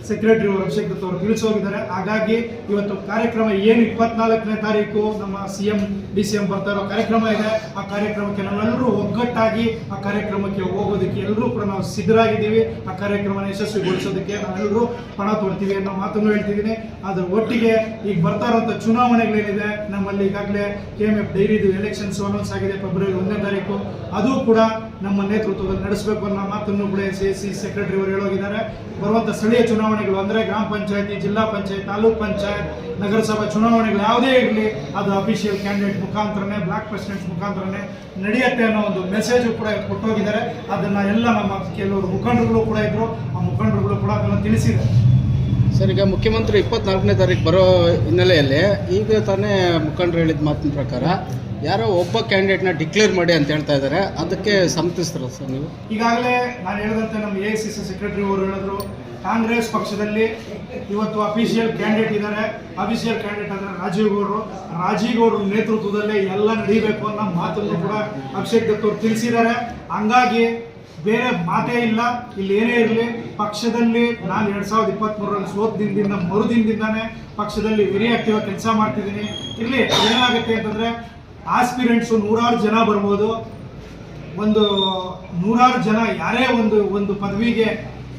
ಸೆಕ್ರೆಟರಿ ಅವರು ಅಭಿಷೇಕ್ ದತ್ ಅವರು ತಿಳಿಸೋಗಿದ್ದಾರೆ. ಹಾಗಾಗಿ ಇವತ್ತು ಕಾರ್ಯಕ್ರಮ ಏನು 24ನೇ ತಾರೀಕು ನಮ್ಮ CM DCM ಬರ್ತಾ ಇರೋ ಕಾರ್ಯಕ್ರಮ ಇದೆ, ಆ ಕಾರ್ಯಕ್ರಮಕ್ಕೆ ನಾವೆಲ್ಲರೂ ಒಗ್ಗಟ್ಟಾಗಿ ಆ ಕಾರ್ಯಕ್ರಮಕ್ಕೆ ಹೋಗೋದಕ್ಕೆ ಎಲ್ಲರೂ ಕೂಡ ನಾವು ಸಿದ್ಧರಾಗಿದ್ದೀವಿ. ಆ ಕಾರ್ಯಕ್ರಮನ ಯಶಸ್ವಿಗೊಳಿಸೋದಕ್ಕೆ ನಾವೆಲ್ಲರೂ ಪಣ ತೊಡ್ತೀವಿ ಅನ್ನೋ ಮಾತನ್ನು ಹೇಳ್ತಿದ್ದೀನಿ. ಅದ್ರ ಒಟ್ಟಿಗೆ ಈಗ ಬರ್ತಾ ಇರೋಂಥ ಚುನಾವಣೆಗಳೇನಿದೆ, ನಮ್ಮಲ್ಲಿ ಈಗಾಗಲೇ KMF ಡೈರಿದು ಎಲೆಕ್ಷನ್ಸ್ ಅನೌನ್ಸ್ ಆಗಿದೆ ಫೆಬ್ರವರಿ 1ನೇ ತಾರೀಕು, ಅದು ಕೂಡ ನಮ್ಮ ನೇತೃತ್ವದಲ್ಲಿ ನಡೆಸಬೇಕು ಅನ್ನೋ ಮಾತನ್ನು ಕೂಡ AICC ಸೆಕ್ರೆಟರಿ ಅವರು ಹೇಳೋಗಿದ್ದಾರೆ. ಬರುವಂಥ ಸ್ಥಳೀಯ ಚುನಾವಣೆಗಳು ಅಂದರೆ ಗ್ರಾಮ ಪಂಚಾಯತಿ, ಜಿಲ್ಲಾ ಪಂಚಾಯತ್, ತಾಲೂಕ್ ಪಂಚಾಯತ್, ನಗರಸಭಾ ಚುನಾವಣೆಗಳು ಯಾವುದೇ ಇರಲಿ, ಅದು ಅಫಿಷಿಯಲ್ ಕ್ಯಾಂಡಿಡೇಟ್ ಮುಖಾಂತರನೇ, ಬ್ಲಾಕ್ ಪ್ರೆಸಿಡೆಂಟ್ಸ್ ಮುಖಾಂತರನೇ ನಡೆಯುತ್ತೆ ಅನ್ನೋ ಒಂದು ಮೆಸೇಜು ಕೂಡ ಕೊಟ್ಟೋಗಿದ್ದಾರೆ. ಅದನ್ನು ಎಲ್ಲ ನಮ್ಮ ಕೆಲವರು ಮುಖಂಡರುಗಳು ಕೂಡ ಇದ್ದರು, ಆ ಮುಖಂಡರುಗಳು ಕೂಡ ಅದನ್ನು ತಿಳಿಸಿದ್ದಾರೆ. ಸರ್, ಈಗ ಮುಖ್ಯಮಂತ್ರಿ 24ನೇ ತಾರೀಕು ಬರೋ ಹಿನ್ನೆಲೆಯಲ್ಲಿ ಈಗ ತಾನೇ ಮುಖಂಡರು ಹೇಳಿದ ಮಾತಿನ ಪ್ರಕಾರ ಯಾರೋ ಒಬ್ಬ ಕ್ಯಾಂಡಿಡೇಟ್ನ ಡಿಕ್ಲೇರ್ ಮಾಡಿ ಅಂತ ಹೇಳ್ತಾ ಇದ್ದಾರೆ, ಅದಕ್ಕೆ ಸಮ್ಮತಿಸ್ತಾರ ಸರ್ ನೀವು? ಈಗಾಗಲೇ ನಾನು ಹೇಳಿದಂತೆ ನಮ್ಮ AICC ಸೆಕ್ರೆಟರಿ ಅವರು ಹೇಳಿದ್ರು, ಕಾಂಗ್ರೆಸ್ ಪಕ್ಷದಲ್ಲಿ ಇವತ್ತು ಅಫಿಷಿಯಲ್ ಕ್ಯಾಂಡಿಡೇಟ್ ಇದ್ದಾರೆ. ಅಫಿಷಿಯಲ್ ಕ್ಯಾಂಡಿಡೇಟ್ ಅಂದರೆ ರಾಜೀವ್ ಗೌಡ್ರ ನೇತೃತ್ವದಲ್ಲೇ ಎಲ್ಲ ನಡೀಬೇಕು ಅನ್ನೋ ಮಾತನ್ನು ಕೂಡ ಅಭಿಷೇಕ್ ದತ್ ಅವರು ತಿಳಿಸಿದ್ದಾರೆ. ಹಂಗಾಗಿ ಬೇರೆ ಮಾತೇ ಇಲ್ಲ. ಇಲ್ಲಿ ಏನೇ ಇರಲಿ, ಪಕ್ಷದಲ್ಲಿ ನಾನು 2023ರಲ್ಲಿ ಸೋತ ದಿನದಿಂದ ಮರುದಿನದಿಂದಾನೇ ಪಕ್ಷದಲ್ಲಿ ವೆರಿ ಆಕ್ಟಿವ್ ಆಗಿ ಕೆಲಸ ಮಾಡ್ತಿದ್ದೀನಿ. ಇಲ್ಲಿ ಏನಾಗುತ್ತೆ ಅಂತಂದರೆ, ಆಸ್ಪಿರೆಂಟ್ಸು 100 ಜನ ಬರ್ಬೋದು, ಒಂದು 100 ಜನ ಯಾರೇ ಒಂದು ಪದವಿಗೆ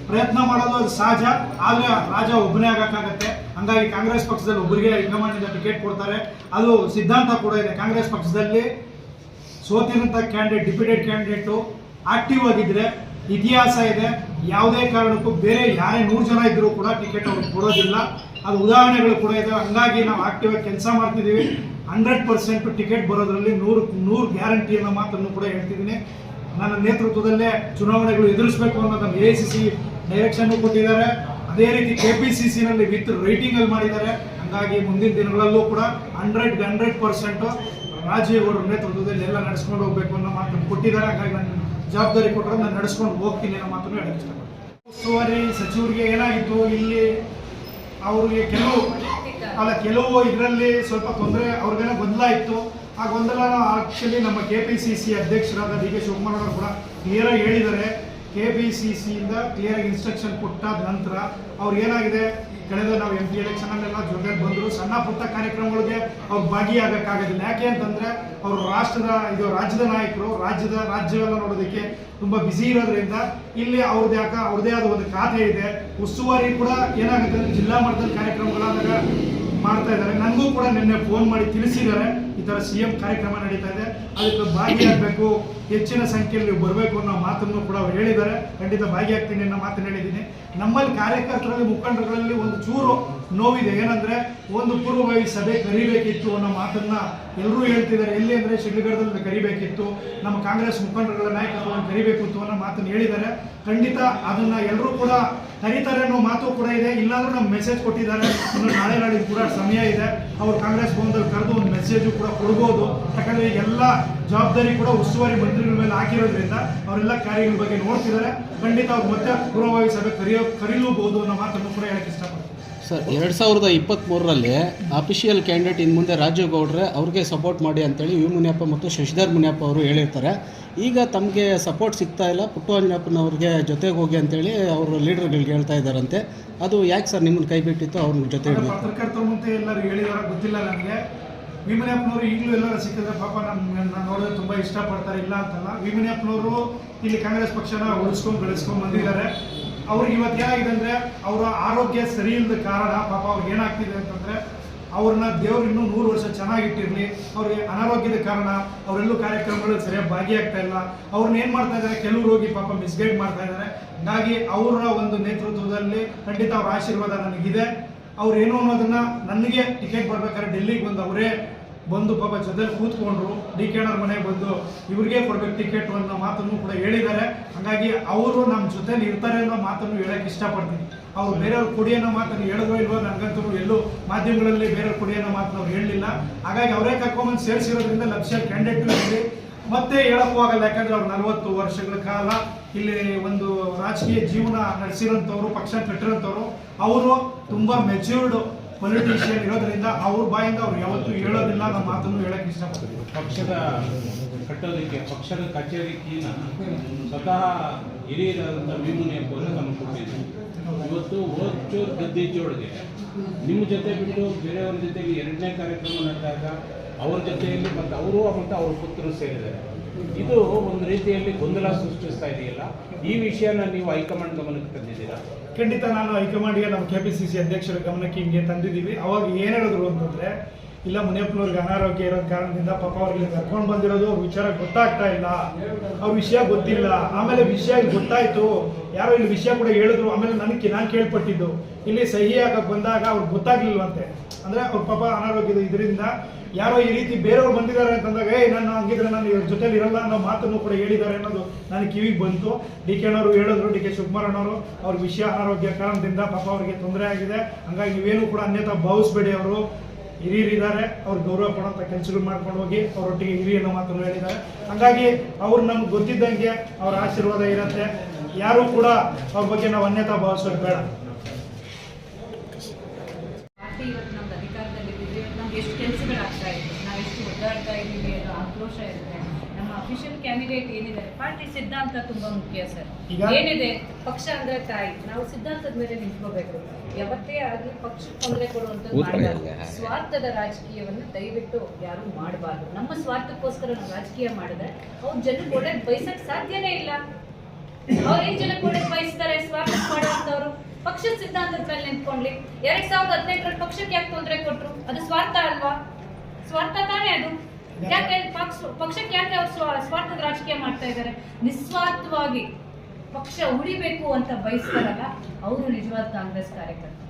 ಪ್ರಯತ್ನ ಮಾಡೋದು ಅದು ಸಹಜ. ಆದರೆ ರಾಜ ಒಬ್ಬನೇ ಆಗೋಕ್ಕಾಗತ್ತೆ. ಹಂಗಾಗಿ ಕಾಂಗ್ರೆಸ್ ಪಕ್ಷದಲ್ಲಿ ಒಬ್ಬರಿಗೆ ಹೈಕಮಾಂಡಿಂದ ಟಿಕೆಟ್ ಕೊಡ್ತಾರೆ, ಅದು ಸಿದ್ಧಾಂತ ಕೂಡ ಇದೆ. ಕಾಂಗ್ರೆಸ್ ಪಕ್ಷದಲ್ಲಿ ಸೋತಿರೋಂಥ ಕ್ಯಾಂಡಿಡೇಟ್, ಡಿಪ್ಯೂಟೆಡ್ ಕ್ಯಾಂಡಿಡೇಟು ಆಕ್ಟಿವ್ ಆಗಿದ್ರೆ ಇತಿಹಾಸ ಇದೆ. ಯಾವುದೇ ಕಾರಣಕ್ಕೂ ಬೇರೆ ಯಾರೇ 100 ಜನ ಇದ್ದರೂ ಕೂಡ ಟಿಕೆಟ್ ಅವ್ರಿಗೆ ಕೊಡೋದಿಲ್ಲ. ಅದು ಉದಾಹರಣೆಗಳು ಕೂಡ ಇದೆ. ಹಂಗಾಗಿ ನಾವು ಆಕ್ಟಿವ್ ಆಗಿ ಕೆಲಸ ಮಾಡ್ತಿದ್ದೀವಿ. 100% ಟಿಕೆಟ್ ಬರೋದ್ರಲ್ಲಿ 100 ಗ್ಯಾರಂಟಿ ಅನ್ನೋ ಮಾತನ್ನು ಕೂಡ ಹೇಳ್ತಿದ್ದೀನಿ. ನನ್ನ ನೇತೃತ್ವದಲ್ಲೇ ಚುನಾವಣೆಗಳು ಎದುರಿಸಬೇಕು ಅನ್ನೋ ನಮ್ಮ AICC ಡೈರೆಕ್ಷನ್ ಕೊಟ್ಟಿದ್ದಾರೆ. ಅದೇ ರೀತಿ KPCCನಲ್ಲಿ ವಿತ್ ರೈಟಿಂಗಲ್ಲಿ ಮಾಡಿದ್ದಾರೆ. ಹಂಗಾಗಿ ಮುಂದಿನ ದಿನಗಳಲ್ಲೂ ಕೂಡ 100% ರಾಜೀವ್ ಅವರ ನೇತೃತ್ವದಲ್ಲಿ ಎಲ್ಲ ನಡೆಸ್ಕೊಂಡು ಹೋಗ್ಬೇಕು ಅನ್ನೋ ಮಾತನ್ನು ಕೊಟ್ಟಿದ್ದಾರೆ. ಹಾಗಾಗಿ ನಾನು ಜವಾಬ್ದಾರಿ ಕೊಟ್ಟರೆ ನಾನು ನಡೆಸ್ಕೊಂಡು ಹೋಗ್ತೀನಿ ಅನ್ನೋ ಮಾತನ್ನು ಹೇಳಕ್ಕೆ ಇಷ್ಟಪಡ್ತೀನಿ. ಉಸ್ತುವಾರಿ ಸಚಿವರಿಗೆ ಏನಾಗಿತ್ತು, ಇಲ್ಲಿ ಅವ್ರಿಗೆ ಕೆಲವು ಇದರಲ್ಲಿ ಸ್ವಲ್ಪ ತೊಂದರೆ, ಅವ್ರಿಗೆಲ್ಲ ಗೊಂದಲ ಇತ್ತು. ಆ ಗೊಂದಲ ಆಕ್ಚುಲಿ ನಮ್ಮ KPCC ಅಧ್ಯಕ್ಷರಾದ DK ಶಿವಕುಮಾರ್ ಅವರು ಕೂಡ ಕ್ಲಿಯರಾಗಿ ಹೇಳಿದ್ದಾರೆ. KPCCಯಿಂದ ಕ್ಲಿಯರ್ ಇನ್ಸ್ಟ್ರಕ್ಷನ್ ಕೊಟ್ಟಾದ ನಂತರ ಅವ್ರು ಏನಾಗಿದೆ, ಕಳೆದ ನಾವು MP ಎಲೆಕ್ಷನಲ್ಲೆಲ್ಲ ಜೊತೆಗೆ ಬಂದರು, ಸಣ್ಣ ಪುಟ್ಟ ಕಾರ್ಯಕ್ರಮಗಳಿಗೆ ಅವ್ರು ಭಾಗಿಯಾಗಕ್ಕಾಗೋದಿಲ್ಲ. ಯಾಕೆ ಅಂತಂದರೆ ಅವರು ರಾಜ್ಯದ ನಾಯಕರು, ರಾಜ್ಯವೆಲ್ಲ ನೋಡೋದಕ್ಕೆ ತುಂಬ ಬ್ಯುಸಿ ಇರೋದ್ರಿಂದ ಇಲ್ಲಿ ಅವ್ರದ್ದೇ ಆದ ಒಂದು ಖಾತೆ ಇದೆ. ಉಸ್ತುವಾರಿ ಕೂಡ ಏನಾಗುತ್ತೆ ಅಂದರೆ ಜಿಲ್ಲಾ ಮಟ್ಟದಲ್ಲಿ ಕಾರ್ಯಕ್ರಮಗಳಾದಾಗ ಮಾಡ್ತಾ ಇದ್ದಾರೆ. ನನಗೂ ಕೂಡ ನಿನ್ನೆ ಫೋನ್ ಮಾಡಿ ತಿಳಿಸಿದ್ದಾರೆ, ಈ ಥರ CM ಕಾರ್ಯಕ್ರಮ ನಡೀತಾ ಇದೆ, ಅದಕ್ಕೆ ಭಾಗಿಯಾಗಬೇಕು, ಹೆಚ್ಚಿನ ಸಂಖ್ಯೆಯಲ್ಲಿ ನೀವು ಬರಬೇಕು ಅನ್ನೋ ಮಾತನ್ನು ಕೂಡ ಅವ್ರು ಹೇಳಿದ್ದಾರೆ. ಖಂಡಿತ ಭಾಗಿಯಾಗ್ತೀನಿ ಅನ್ನೋ ಮಾತನ್ನು ಹೇಳಿದ್ದೀನಿ. ನಮ್ಮಲ್ಲಿ ಕಾರ್ಯಕರ್ತರಲ್ಲಿ, ಮುಖಂಡರುಗಳಲ್ಲಿ ಒಂದು ಚೂರು ನೋವಿದೆ. ಏನಂದರೆ ಒಂದು ಪೂರ್ವಭಾವಿ ಸಭೆ ಕರಿಬೇಕಿತ್ತು ಅನ್ನೋ ಮಾತನ್ನ ಎಲ್ಲರೂ ಹೇಳ್ತಿದ್ದಾರೆ. ಎಲ್ಲಿ ಅಂದರೆ ಶಿಡ್ಲಘಟ್ಟದಲ್ಲಿ ಕರಿಬೇಕಿತ್ತು, ನಮ್ಮ ಕಾಂಗ್ರೆಸ್ ಮುಖಂಡರುಗಳ ನಾಯಕತ್ವವನ್ನು ಕರಿಬೇಕಿತ್ತು ಅನ್ನೋ ಮಾತನ್ನು ಹೇಳಿದ್ದಾರೆ. ಖಂಡಿತ ಅದನ್ನ ಎಲ್ಲರೂ ಕೂಡ ಕರೀತಾರೆ ಅನ್ನೋ ಮಾತು ಕೂಡ ಇದೆ. ಇಲ್ಲಾಂದ್ರೂ ನಮ್ಮ ಮೆಸೇಜ್ ಕೊಟ್ಟಿದ್ದಾರೆ, ಇನ್ನು ನಾಳೆ ನಾಡಿದ್ದು ಕೂಡ ಸಮಯ ಇದೆ. ಅವರು ಕಾಂಗ್ರೆಸ್ ಭವನದಲ್ಲಿ ಕರೆದು ಒಂದು ಮೆಸೇಜು ಕೂಡ ಕೊಡ್ಬೋದು. ಯಾಕಂದರೆ ಎಲ್ಲ ಜವಾಬ್ದಾರಿ ಕೂಡ ಉಸ್ತುವಾರಿ ಮಂತ್ರಿಗಳ ಮೇಲೆ ಹಾಕಿರೋದ್ರಿಂದ ಅವರೆಲ್ಲ ಕಾರ್ಯಗಳ ಬಗ್ಗೆ ನೋಡ್ತಿದ್ದಾರೆ. ಖಂಡಿತ ಅವ್ರು ಮತ್ತೆ ಪೂರ್ವಭಾವಿ ಸಭೆ ಕರೀಲೂಬಹುದು ಅನ್ನೋ ಮಾತನ್ನು ಕೂಡ ಹೇಳಕ್ಕೆ ಇಷ್ಟಪಡ್ತೀನಿ. ಸರ್, 2023ರಲ್ಲಿ ಅಫಿಷಿಯಲ್ ಕ್ಯಾಂಡಿಡೇಟ್ ಇನ್ನು ಮುಂದೆ ರಾಜೇಗೌಡ್ರೆ ಅವ್ರಿಗೆ ಸಪೋರ್ಟ್ ಮಾಡಿ ಅಂತೇಳಿ ವಿ ಮುನಿಯಪ್ಪ ಮತ್ತು ಶಶಿಧರ್ ಮುನಿಯಪ್ಪ ಅವರು ಹೇಳಿರ್ತಾರೆ. ಈಗ ತಮಗೆ ಸಪೋರ್ಟ್ ಸಿಗ್ತಾ ಇಲ್ಲ, ಪುಟ್ಟರಂಗಪ್ಪನವ್ರಿಗೆ ಜೊತೆಗೆ ಹೋಗಿ ಅಂತೇಳಿ ಅವರು ಲೀಡರ್ಗಳಿಗೆ ಹೇಳ್ತಾ ಇದ್ದಾರಂತೆ. ಅದು ಯಾಕೆ ಸರ್ ನಿಮ್ಮನ್ನು ಕೈ ಬಿಟ್ಟಿತ್ತು ಅವ್ರ ಜೊತೆ? ಪತ್ರಕರ್ತರ ಮುಂದೆ ಎಲ್ಲರೂ ಹೇಳಿದಾರ ಗೊತ್ತಿಲ್ಲ ನನಗೆ. ವಿ ಮುನಿಯಪ್ಪನವರು ಈಗಲೂ ಎಲ್ಲರೂ ಸಿಕ್ಕಿದ್ರೆ ಪಾಪ ನಾನು ನೋಡಿದ್ರೆ ತುಂಬ ಇಷ್ಟಪಡ್ತಾರೆ, ಇಲ್ಲ ಅಂತಲ್ಲ. ವಿ ಮುನಿಯಪ್ಪನವರು ಇಲ್ಲಿ ಕಾಂಗ್ರೆಸ್ ಪಕ್ಷನ ಬೆಳೆಸ್ಕೊಂಡು ಬಂದಿದ್ದಾರೆ. ಅವ್ರಿಗೆ ಇವತ್ತು ಏನಾಗಿದೆ ಅಂದರೆ ಅವರ ಆರೋಗ್ಯ ಸರಿ ಇಲ್ಲದ ಕಾರಣ ಪಾಪ ಅವ್ರಿಗೆ ಏನಾಗ್ತಿದೆ ಅಂತಂದರೆ, ಅವ್ರನ್ನ ದೇವ್ರು ಇನ್ನೂ 100 ವರ್ಷ ಚೆನ್ನಾಗಿಟ್ಟಿರಲಿ, ಅವ್ರಿಗೆ ಅನಾರೋಗ್ಯದ ಕಾರಣ ಅವರೆಲ್ಲೂ ಕಾರ್ಯಕ್ರಮಗಳಲ್ಲಿ ಸರಿಯಾಗಿ ಭಾಗಿಯಾಗ್ತಾ ಇಲ್ಲ. ಅವ್ರನ್ನ ಏನು ಮಾಡ್ತಾ ಇದ್ದಾರೆ, ಕೆಲವರು ಹೋಗಿ ಪಾಪ ಮಿಸ್ಗೈಡ್ ಮಾಡ್ತಾ ಇದ್ದಾರೆ. ಹಾಗಾಗಿ ಅವರ ಒಂದು ನೇತೃತ್ವದಲ್ಲಿ ಖಂಡಿತ ಅವ್ರ ಆಶೀರ್ವಾದ ನನಗಿದೆ. ಅವ್ರು ಏನು ಅನ್ನೋದನ್ನ, ನನಗೆ ಟಿಕೆಟ್ ಬರ್ಬೇಕಾದ್ರೆ ಡೆಲ್ಲಿಗೆ ಬಂದು ಅವರೇ ಬಂದು ಪಾಪ ಜೊತೆಲಿ ಕೂತ್ಕೊಂಡ್ರು. DK ಮನೆಗೆ ಬಂದು ಇವ್ರಿಗೆ ಕೊಡ್ಬೇಕು ಟಿಕೆಟ್ ಅನ್ನೋ ಮಾತನ್ನು ಕೂಡ ಹೇಳಿದ್ದಾರೆ. ಹಾಗಾಗಿ ಅವರು ನಮ್ಮ ಜೊತೆಲಿ ಇರ್ತಾರೆ ಅನ್ನೋ ಮಾತನ್ನು ಹೇಳಕ್ಕೆ ಇಷ್ಟಪಡ್ತೀನಿ. ಅವ್ರು ಬೇರೆಯವ್ರು ಕೊಡಿ ಅನ್ನೋ ಮಾತನ್ನು ಹೇಳಿದ್ರೋ ಇಲ್ವೋ ನನಗಂತೂ ಎಲ್ಲೂ ಮಾಧ್ಯಮಗಳಲ್ಲಿ ಬೇರೆಯವ್ರು ಕೊಡಿ ಅನ್ನೋ ಮಾತನ್ನು ಅವ್ರು ಹೇಳಲಿಲ್ಲ. ಹಾಗಾಗಿ ಅವರೇ ಕರ್ಕೊಂಬಂದು ಸೇರಿಸಿರೋದ್ರಿಂದ ಲಕ್ಷ ಕ್ಯಾಂಡಿಡೇಟ್ ಇಲ್ಲಿ ಮತ್ತೆ ಹೇಳಕ್ಕೂ ಆಗಲ್ಲ. ಯಾಕಂದ್ರೆ ಅವ್ರು 40 ವರ್ಷಗಳ ಕಾಲ ಇಲ್ಲಿ ಒಂದು ರಾಜಕೀಯ ಜೀವನ ನಡೆಸಿರೋಂಥವ್ರು, ಪಕ್ಷ ಕಟ್ಟಿರೋಂಥವ್ರು. ಅವರು ತುಂಬ ಮೆಚ್ಯೂರ್ಡ್ ಪೊಲಿಟಿಷಿಯನ್ ಇರೋದ್ರಿಂದ ಅವ್ರ ಬಾಯಿಂದ ಅವ್ರು ಯಾವತ್ತೂ ಹೇಳೋದಿಲ್ಲ, ನಮ್ಮ ಮಾತನ್ನು ಹೇಳಕ್ಕೆ ಇಷ್ಟಪಡ್ತೀವಿ. ಪಕ್ಷದ ಕಟ್ಟೋದಕ್ಕೆ, ಪಕ್ಷದ ಕಚೇರಿಕಿನ ಸ್ವತಃ ಹಿರಿಯರಾದಂಥ ವಿ ಮುನಿಯಪ್ಪರು ನಮಗೆ ಕೊಟ್ಟಿದ್ರು. ಇವತ್ತು ಓದ್ಚೂರು ಗದ್ದಿಚೋಡಿಗೆ ನಿಮ್ಮ ಜೊತೆ ಬಿಟ್ಟು ಬೇರೆಯವ್ರ ಜೊತೆಗೆ 2ನೇ ಕಾರ್ಯಕ್ರಮ ನಡೆದಾಗ ಅವ್ರ ಜೊತೆಯಲ್ಲಿ ಮತ್ತು ಅವರು ಮತ್ತು ಅವ್ರ ಪುತ್ರರು ಸೇರಿದ್ದಾರೆ. ಇದು ಒಂದು ರೀತಿಯಲ್ಲಿ ಗೊಂದಲ ಸೃಷ್ಟಿಸ್ತಾ ಇದೆಯಲ್ಲ, ಈ ವಿಷಯನ ನೀವು ಹೈಕಮಾಂಡ್ ಗಮನಕ್ಕೆ ತಂದಿದ್ದೀರಾ? ಖಂಡಿತ ನಾನು ಹೈಕಮಾಂಡ್ಗೆ ನಮ್ಮ KPCC ಅಧ್ಯಕ್ಷರ ಗಮನಕ್ಕೆ ಹಿಂಗೆ ತಂದಿದ್ದೀವಿ. ಅವಾಗ ಏನು ಹೇಳಿದ್ರು ಅಂತಂದರೆ, ಇಲ್ಲ ಮುನಿಯಪ್ಪನವ್ರಿಗೆ ಅನಾರೋಗ್ಯ ಇರೋ ಕಾರಣದಿಂದ ಪಾಪ ಅವ್ರಿಗೆ ಕರ್ಕೊಂಡು ಬಂದಿರೋದು ಅವ್ರ ವಿಚಾರ ಗೊತ್ತಾಗ್ತಾ ಇಲ್ಲ, ಅವ್ರ ವಿಷಯ ಗೊತ್ತಿಲ್ಲ. ಆಮೇಲೆ ವಿಷಯ ಗೊತ್ತಾಯಿತು, ಯಾರೋ ಇಲ್ಲಿ ವಿಷಯ ಕೂಡ ಹೇಳಿದ್ರು. ಆಮೇಲೆ ನಾನು ಕೇಳ್ಪಟ್ಟಿದ್ದು, ಇಲ್ಲಿ ಸಹಿ ಆಗಕ್ಕೆ ಬಂದಾಗ ಅವ್ರಿಗೆ ಗೊತ್ತಾಗ್ಲಿಲ್ವಂತೆ. ಅಂದರೆ ಅವ್ರ ಪಾಪ ಅನಾರೋಗ್ಯದ ಇದರಿಂದ ಯಾರೋ ಈ ರೀತಿ ಬೇರೆಯವ್ರು ಬಂದಿದ್ದಾರೆ ಅಂತಂದಾಗ, ನಾನು ಹಂಗಿದ್ರೆ ನಾನು ಇವ್ರ ಜೊತೆಲಿ ಇರಲ್ಲ ಅನ್ನೋ ಮಾತನ್ನು ಕೂಡ ಹೇಳಿದ್ದಾರೆ ಅನ್ನೋದು ನನಗೆ ಕಿವಿಗೆ ಬಂತು. DK ಹೇಳಿದ್ರು, DK ಶಿವಕುಮಾರ್ ಅವ್ರ ವಿಷಯ ಅನಾರೋಗ್ಯ ಕಾರಣದಿಂದ ಪಾಪ ಅವ್ರಿಗೆ ತೊಂದರೆ ಆಗಿದೆ. ಹಂಗಾಗಿ ನೀವೇನು ಕೂಡ ಅನ್ಯತಾ ಭಾವಿಸ್ಬೇಡಿ, ಅವರು ಹಿರಿಯರಿದ್ದಾರೆ, ಅವ್ರು ಗೌರವ ಕೊಡೋಂಥ ಕೆಲಸಗಳು ಮಾಡ್ಕೊಂಡು ಹೋಗಿ ಅವರೊಟ್ಟಿಗೆ ಹಿರಿ ಅನ್ನೋ ಮಾತನ್ನು ಹೇಳಿದ್ದಾರೆ. ಹಾಗಾಗಿ ಅವ್ರು ನಮ್ಗೆ ಗೊತ್ತಿದ್ದಂಗೆ ಅವ್ರ ಆಶೀರ್ವಾದ ಇರುತ್ತೆ. ಯಾರು ಕೂಡ ಅವ್ರ ಬಗ್ಗೆ ನಾವು ಅನ್ಯತಾ ಭಾವಿಸೋದು ಬೇಡ. ಇವತ್ತು ನಮ್ದು ಅಧಿಕಾರದಲ್ಲಿದ್ದೀವಿ, ನಮ್ಗೆ ಎಷ್ಟು ಕೆಲಸಗಳಾಗ್ತಾ ಇದೆ, ನಾವು ಎಷ್ಟು ಒದ್ದಾಡ್ತಾ ಇದ್ದೀವಿ ಅನ್ನೋ ಆಕ್ರೋಶ ಇರುತ್ತೆ. ನಮ್ಮ ಅಫಿಷಿಯಲ್ ಕ್ಯಾಂಡಿಡೇಟ್ ಏನಿದೆ, ಪಾರ್ಟಿ ಸಿದ್ಧಾಂತ ತುಂಬಾ ಮುಖ್ಯ ಸರ್. ಏನಿದೆ, ಪಕ್ಷ ಅಂದ್ರೆ ತಾಯಿ, ನಾವು ಸಿದ್ಧಾಂತದ ಮೇಲೆ ನಿಂತ್ಕೋಬೇಕು. ಯಾವತ್ತೇ ಆಗಲಿ ಪಕ್ಷಕ್ಕೆ ತೊಂದರೆ ಕೊಡುವಂಥದ್ದು ಮಾಡಬಾರ್ದು. ಸ್ವಾರ್ಥದ ರಾಜಕೀಯವನ್ನು ದಯವಿಟ್ಟು ಯಾರು ಮಾಡಬಾರ್ದು. ನಮ್ಮ ಸ್ವಾರ್ಥಕ್ಕೋಸ್ಕರ ನಾವು ರಾಜಕೀಯ ಮಾಡಿದ್ರೆ ಅವ್ರ ಜನಕ್ಕೆ ಒಳ್ಳೇದು ಬಯಸಕ್ಕೆ ಸಾಧ್ಯನೇ ಇಲ್ಲ. ಅವ್ರೇನ್ ಜನಕ್ಕೆ ಒಳ್ಳೇದು ಬಯಸ್ತಾರೆ? ಸ್ವಾರ್ಥ ಮಾಡುವಂಥವ್ರು ಪಕ್ಷದ ಸಿದ್ಧಾಂತದ ಮೇಲೆ ನಿಂತ್ಕೊಂಡ್ಲಿ. 2018ರಲ್ಲಿ ಪಕ್ಷಕ್ಕೆ ಯಾಕೆ ತೊಂದರೆ ಕೊಟ್ರು? ಅದು ಸ್ವಾರ್ಥ ಅಲ್ವಾ? ಸ್ವಾರ್ಥ ತಾನೇ ಅದು. ಯಾಕೆ ಪಕ್ಷಕ್ಕೆ ಯಾಕೆ ಅವ್ರು ಸ್ವಾರ್ಥದ ರಾಜಕೀಯ ಮಾಡ್ತಾ ಇದ್ದಾರೆ? ನಿಸ್ವಾರ್ಥವಾಗಿ ಪಕ್ಷ ಉಳಿಬೇಕು ಅಂತ ಬಯಸ್ತಾರಲ್ಲ, ಅವರು ನಿಜವಾದ ಕಾಂಗ್ರೆಸ್ ಕಾರ್ಯಕರ್ತರು.